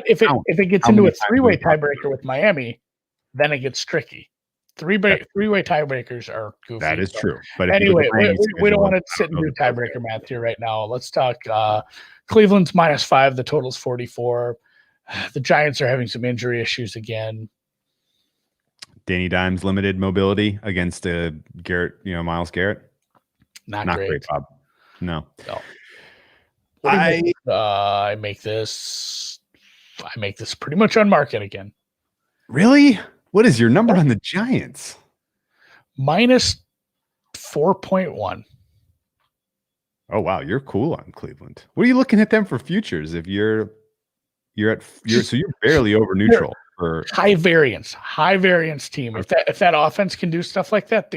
if it gets into a 3-way tiebreaker with Miami, then it gets tricky. Three-way tiebreakers are goofy. That is true. But anyway, we don't want to sit and do tiebreaker math here right now. Let's talk Cleveland's -5. The total's 44. The Giants are having some injury issues again. Danny Dimes limited mobility against Myles Garrett. Not great, Bob. No. I make this pretty much on market again. Really? What is your number on the Giants? -4.1. Oh wow, you're cool on Cleveland. What are you looking at them for futures? If you're barely over neutral. For high variance team. If that offense can do stuff like that,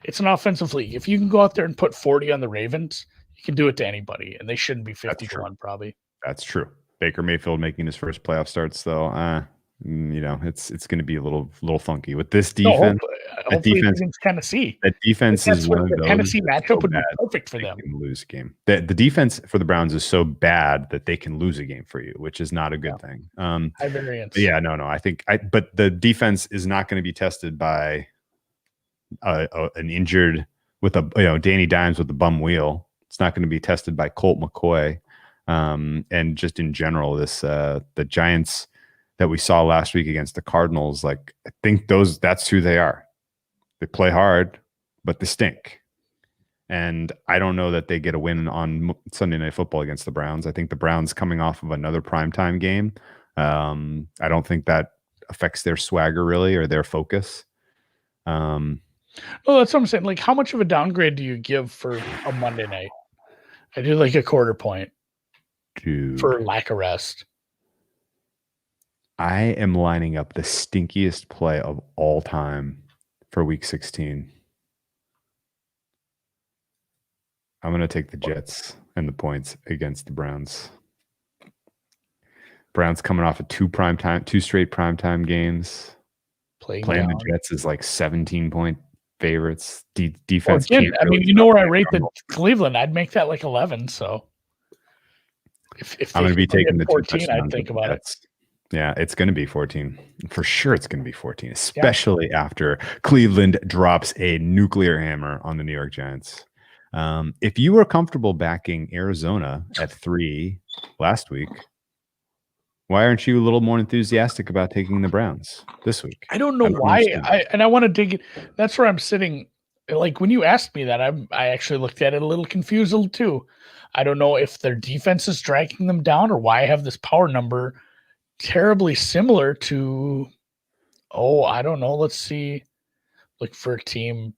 it's an offensive league. If you can go out there and put 40 on the Ravens, you can do it to anybody, and they shouldn't be 50-1 probably. That's true. Baker Mayfield making his first playoff starts, though. It's going to be a little funky with this defense. Hopefully against Tennessee. That defense is one of those. Tennessee matchup would be perfect for them. They can lose a game. The defense for the Browns is so bad that they can lose a game for you, which is not a good thing. High variance. Yeah, no. But the defense is not going to be tested by an injured with Danny Dimes with the bum wheel. It's not going to be tested by Colt McCoy, and just in general, the Giants that we saw last week against the Cardinals. Like, I think that's who they are. They play hard, but they stink. And I don't know that they get a win on Sunday Night Football against the Browns. I think the Browns coming off of another primetime game. I don't think that affects their swagger really or their focus. Well, that's what I'm saying. Like, how much of a downgrade do you give for a Monday night? I do like a quarter point for lack of rest. I am lining up the stinkiest play of all time for week 16. I'm going to take the Jets and the points against the Browns. Browns coming off of 2 straight primetime games. Playing the Jets is like 17-point favorites. Defense. Well, again, where I rate the Cleveland, I'd make that like 11. So if I'm going to be taking the 14, I'd think about it. Yeah, it's going to be 14. For sure it's going to be 14, especially after Cleveland drops a nuclear hammer on the New York Giants. If you were comfortable backing Arizona at 3 last week, why aren't you a little more enthusiastic about taking the Browns this week? I don't know why. I want to dig it. That's where I'm sitting. Like, when you asked me that, I actually looked at it a little confused too. I don't know if their defense is dragging them down or why I have this power number terribly similar to, I don't know. Let's see. Look for a team.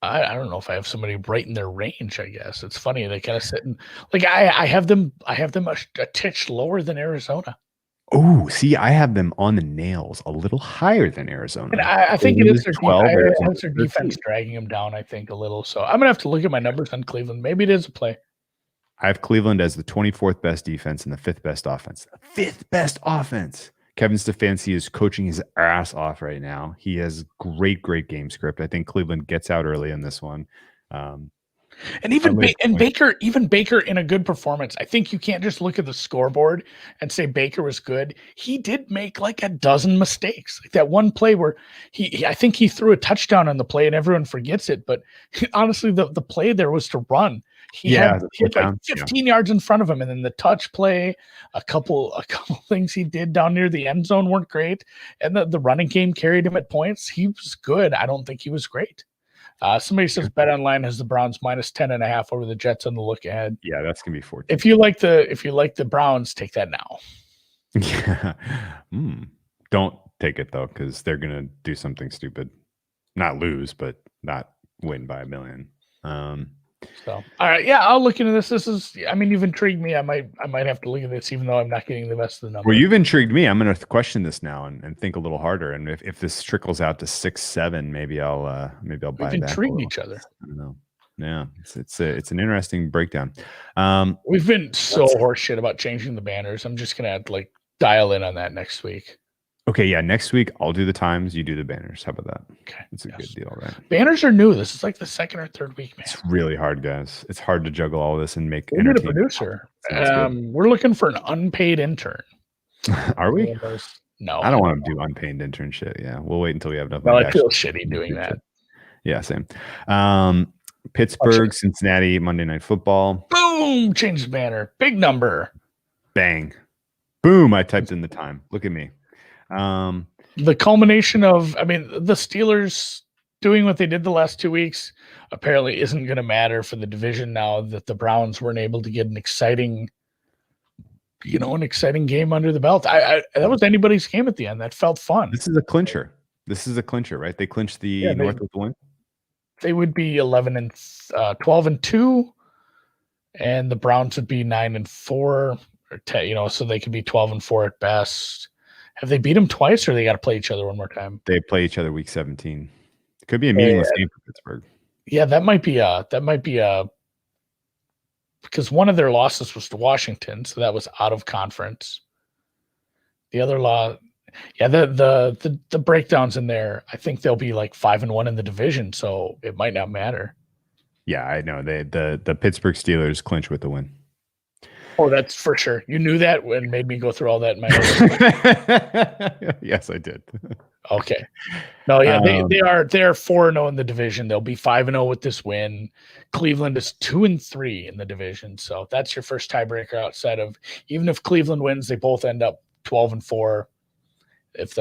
I don't know if I have somebody right in their range. I guess it's funny. They kind of sit in, like, I have them a titch lower than Arizona. Oh, see, I have them on the nails a little higher than Arizona. And I think it is their 12. It's their defense dragging them down, I think, a little. So I'm gonna have to look at my numbers on Cleveland. Maybe it is a play. I have Cleveland as the 24th best defense and the 5th best offense. 5th best offense. Kevin Stefanski is coaching his ass off right now. He has great game script. I think Cleveland gets out early in this one. And even Baker in a good performance. I think you can't just look at the scoreboard and say Baker was good. He did make like a dozen mistakes. Like that one play where I think he threw a touchdown on the play and everyone forgets it. But honestly, the play there was to run. He had like 15 yards in front of him, and then the touch play, a couple things he did down near the end zone weren't great, and the running game carried him at points. He was good. I don't think he was great. Somebody says Bet Online has the Browns minus 10.5 over the Jets on the look ahead. Yeah, that's gonna be 14. If you like the Browns, take that now. Yeah. Don't take it though, because they're gonna do something stupid. Not lose, but not win by 1 million. So, all right, yeah, I'll look into this. This is, I mean, you've intrigued me. I might have to look at this, even though I'm not getting the best of the numbers. Well, you've intrigued me. I'm going to question this now and think a little harder. And if this trickles out to 6-7, maybe I'll buy that. We've intrigued each other. I don't know. Yeah, it's an interesting breakdown. We've been so horseshit about changing the banners. I'm just gonna have to like dial in on that next week. Okay, yeah, next week I'll do the times, you do the banners. How about that? Okay, it's a good deal, right? Banners are new. This is like the second or third week, man. It's really hard, guys. It's hard to juggle all this and make. We need a producer. We're looking for an unpaid intern. Are we? No, I don't want to do unpaid intern shit. Yeah, we'll wait until we have enough. Well, I feel shitty doing that. Yeah, same. Pittsburgh, Cincinnati, Monday Night Football. Boom! Change the banner. Big number. Bang. Boom! I typed in the time. Look at me. The culmination of, I mean, the Steelers doing what they did the last 2 weeks apparently isn't going to matter for the division now that the Browns weren't able to get an exciting game under the belt. That was anybody's game at the end. That felt fun. This is a clincher. Right? They clinched the North with the win. They would be 12-2, and the Browns would be 9-4 or 10, so they could be 12-4 at best. Have they beat them twice, or they got to play each other one more time? They play each other week 17. It could be a meaningless game for Pittsburgh. Yeah, that might be because one of their losses was to Washington, so that was out of conference. The other the breakdowns in there, I think they'll be like 5-1 in the division, so it might not matter. Yeah, I know. The Pittsburgh Steelers clinch with the win. Oh, that's for sure. You knew that and made me go through all that in my head. Yes, I did. Okay. No, yeah, they're 4-0 in the division. They'll be 5-0 with this win. Cleveland is 2-3 in the division. So that's your first tiebreaker outside of, even if Cleveland wins, they both end up 12-4. If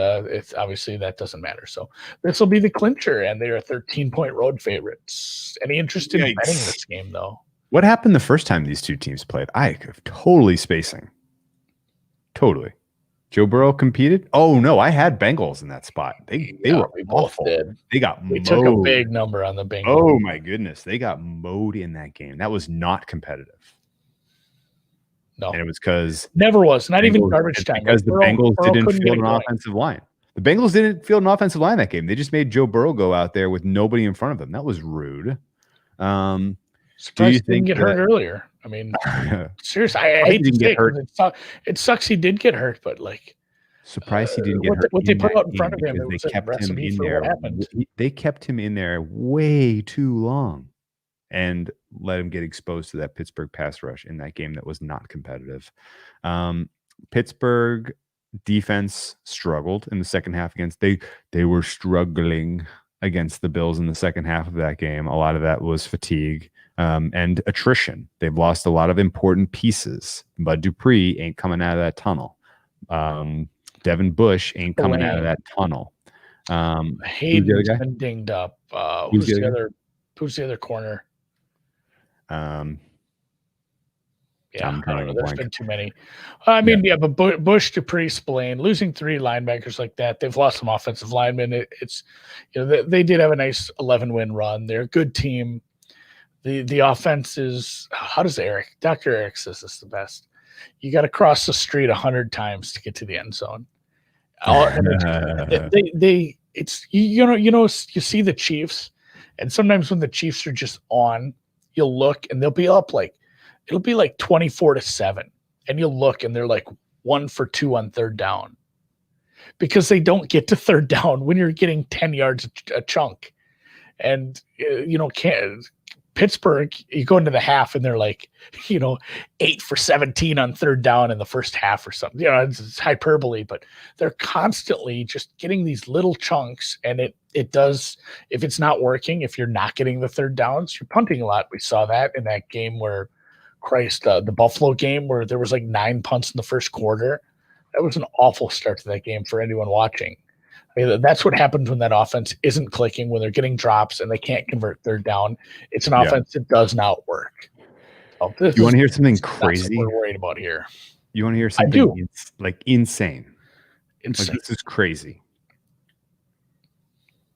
obviously that doesn't matter. So this will be the clincher, and they are 13-point road favorites. Any interest in betting this game though? What happened the first time these two teams played? I am totally spacing. Totally. Joe Burrow competed? Oh no, I had Bengals in that spot. They were awful. Did. They took a big number on the Bengals. Oh my goodness, they got mowed in that game. That was not competitive. No, and it was because never was. Not even garbage time. Because the Bengals didn't field an offensive line. The Bengals didn't field an offensive line that game. They just made Joe Burrow go out there with nobody in front of them. That was rude. Surprised he didn't get hurt earlier. I mean, seriously, I hate to say it sucks he did get hurt, but like, surprised he didn't get hurt. What they put out in front of him, they kept him in there. They kept him in there way too long, and let him get exposed to that Pittsburgh pass rush in that game that was not competitive. Pittsburgh defense struggled in the second half against. They were struggling against the Bills in the second half of that game. A lot of that was fatigue. And attrition. They've lost a lot of important pieces. Bud Dupree ain't coming out of that tunnel. Devin Bush ain't coming out of that tunnel. Hayden's been dinged up. Who's the other corner? Yeah, I don't know. There's been too many. I mean, but Bush, Dupree, Spillane, losing 3 linebackers like that. They've lost some offensive linemen. They did have a nice 11-win run. They're a good team. The offense is, how does Dr. Eric says this the best. You got to cross the street 100 times to get to the end zone. You see the Chiefs, and sometimes when the Chiefs are just on, you'll look and they'll be up it'll be like 24-7, and you'll look and they're like 1 for 2 on third down because they don't get to third down when you're getting 10 yards a chunk, and Pittsburgh, you go into the half and they're like, 8 for 17 on third down in the first half or something. It's hyperbole, but they're constantly just getting these little chunks. And it does, if it's not working, if you're not getting the third downs, you're punting a lot. We saw that in that game where, the Buffalo game where there was like 9 punts in the first quarter. That was an awful start to that game for anyone watching. I mean, that's what happens when that offense isn't clicking, when they're getting drops and they can't convert third down. It's an offense that does not work. So You want to hear something that's what crazy? we're worried about here. You want to hear something like insane? Like, this is crazy.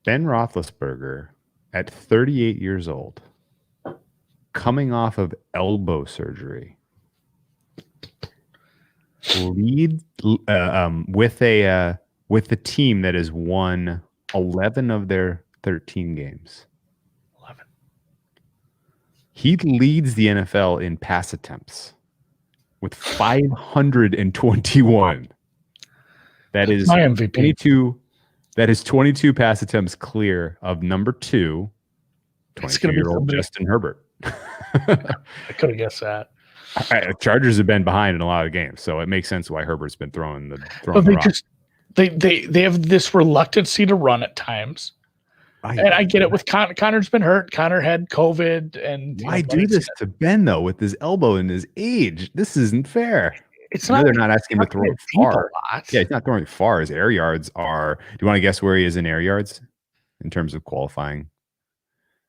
Ben Roethlisberger, at 38 years old, coming off of elbow surgery, lead with a team that has won 11 of their 13 games. 11. He leads the NFL in pass attempts with 521. That is my MVP. 22. That is 22 pass attempts clear of number 2, 22-year-old Justin Herbert. I could have guessed that. Chargers have been behind in a lot of games, so it makes sense why Herbert's been throwing the rock. They have this reluctancy to run at times. I get it with Connor's been hurt. Connor had COVID, and why do this to Ben though with his elbow and his age? This isn't fair. It's not. They're not asking him to throw it far. Yeah, he's not throwing it far. His air yards are. Do you want to guess where he is in air yards in terms of qualifying?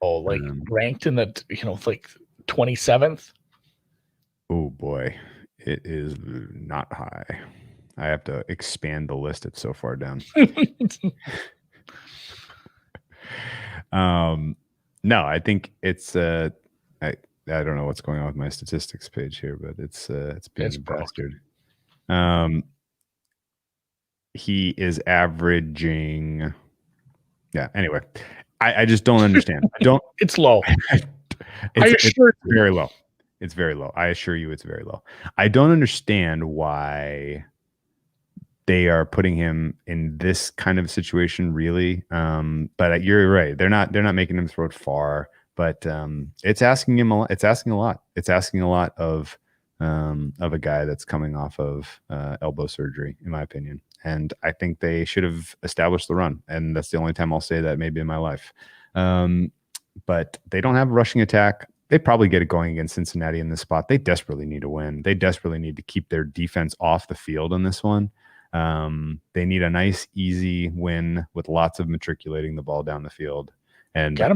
Oh, like ranked in the like 27th. Oh boy, it is not high. I have to expand the list. It's so far down. No, I think it's I don't know what's going on with my statistics page here, but it's being a bastard. He is averaging. Yeah. Anyway, I just don't understand. I don't. It's low. It's very low. It's very low. I assure you, it's very low. I don't understand why they are putting him in this kind of situation, really. But you're right. They're not making him throw it far. But it's asking him. It's asking a lot. It's asking a lot of a guy that's coming off of elbow surgery, in my opinion. And I think they should have established the run. And that's the only time I'll say that maybe in my life. But they don't have a rushing attack. They probably get it going against Cincinnati in this spot. They desperately need to win. They desperately need to keep their defense off the field in this one. They need a nice, easy win with lots of matriculating the ball down the field. And they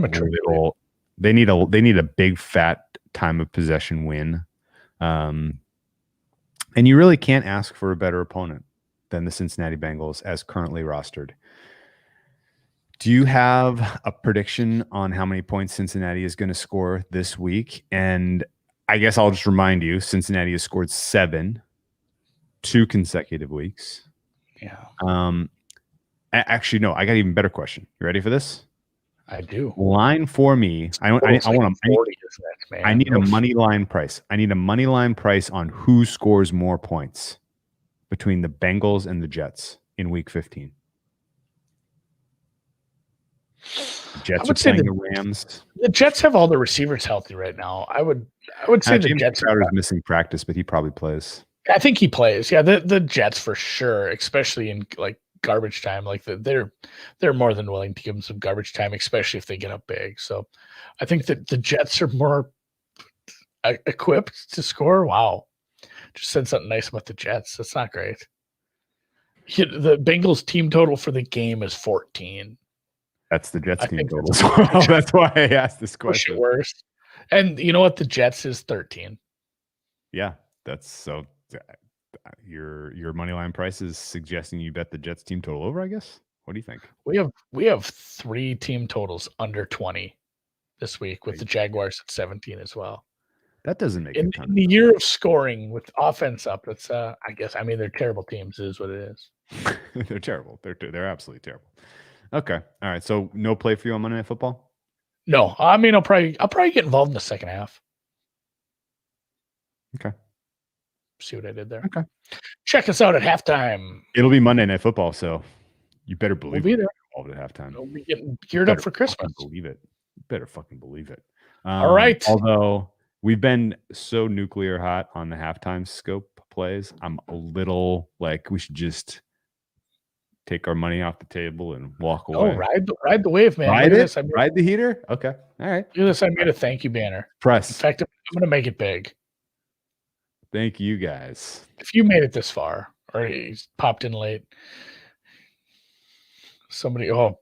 need a big, fat time of possession win. And you really can't ask for a better opponent than the Cincinnati Bengals as currently rostered. Do you have a prediction on how many points Cincinnati is going to score this week? And I guess I'll just remind you, Cincinnati has scored 7 2 consecutive weeks. Yeah. Actually, no, I got an even better question. You ready for this? I do. Line for me. I need a money line price. I need a money line price on who scores more points between the Bengals and the Jets in week 15. Jets are playing the Rams. The Jets have all the receivers healthy right now. I would say the Jets. Crowder's missing practice, but he probably plays. I think he plays. Yeah, the Jets for sure, especially in like garbage time. Like they're more than willing to give them some garbage time, especially if they get up big. So I think that the Jets are more equipped to score. Wow, just said something nice about the Jets. That's not great. The Bengals team total for the game is 14. That's the Jets team total. That's why I asked this question. Worse. And you know what? The Jets is 13. Yeah, that's so. Your money line price is suggesting you bet the Jets team total over, I guess. What do you think? We have 3 team totals under 20 this week, with the Jaguars at 17 as well. That doesn't make in the year of scoring with offense up. That's I guess they're terrible teams. Is what it is. They're terrible. They're absolutely terrible. Okay. All right. So no play for you on Monday Night Football? No. I mean, I'll probably get involved in the second half. Okay. See what I did there. Okay. Check us out at halftime. It'll be Monday Night Football, so you better believe we'll be there. Involved at halftime. We'll be getting geared up for Christmas. Believe it. You better fucking believe it. All right. Although we've been so nuclear hot on the halftime scope plays, I'm a little like we should just take our money off the table and walk away. Oh, ride the wave, man. Ride it. Ride the heater. Okay. All right. Look at this. I made a thank you banner. Press. In fact, I'm going to make it big. Thank you, guys. If you made it this far, or you popped in late,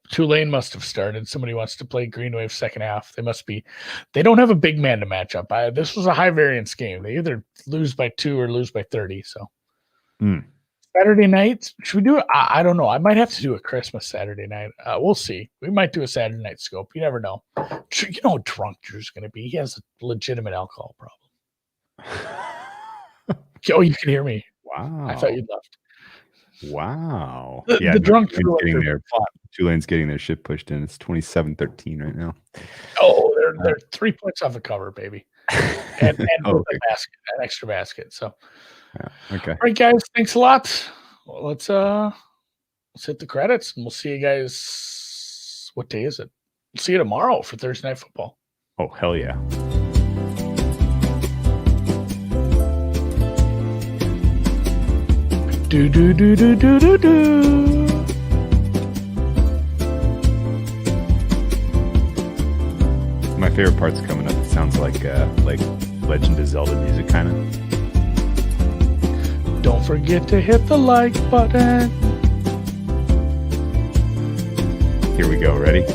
Tulane must have started. Somebody wants to play Green Wave second half. They don't have a big man to match up. This was a high variance game. They either lose by 2 or lose by 30. So Saturday night, should we do it? I don't know. I might have to do a Christmas Saturday night. We'll see. We might do a Saturday night scope. You never know. You know how drunk Drew's going to be. He has a legitimate alcohol problem. Oh, you can hear me. Wow. I thought you'd left. Wow. The drunk Tulane's getting their shit pushed in. It's 27-13 right now. Oh, they're 3 points off a cover, baby. And with okay. an extra basket. So okay. All right, guys. Thanks a lot. Well, let's hit the credits and we'll see you guys. What day is it? We'll see you tomorrow for Thursday Night Football. Oh, hell yeah. Do do do do do do do. My favorite part's coming up. It sounds like Legend of Zelda music, kind of. Don't forget to hit the like button. Here we go. Ready?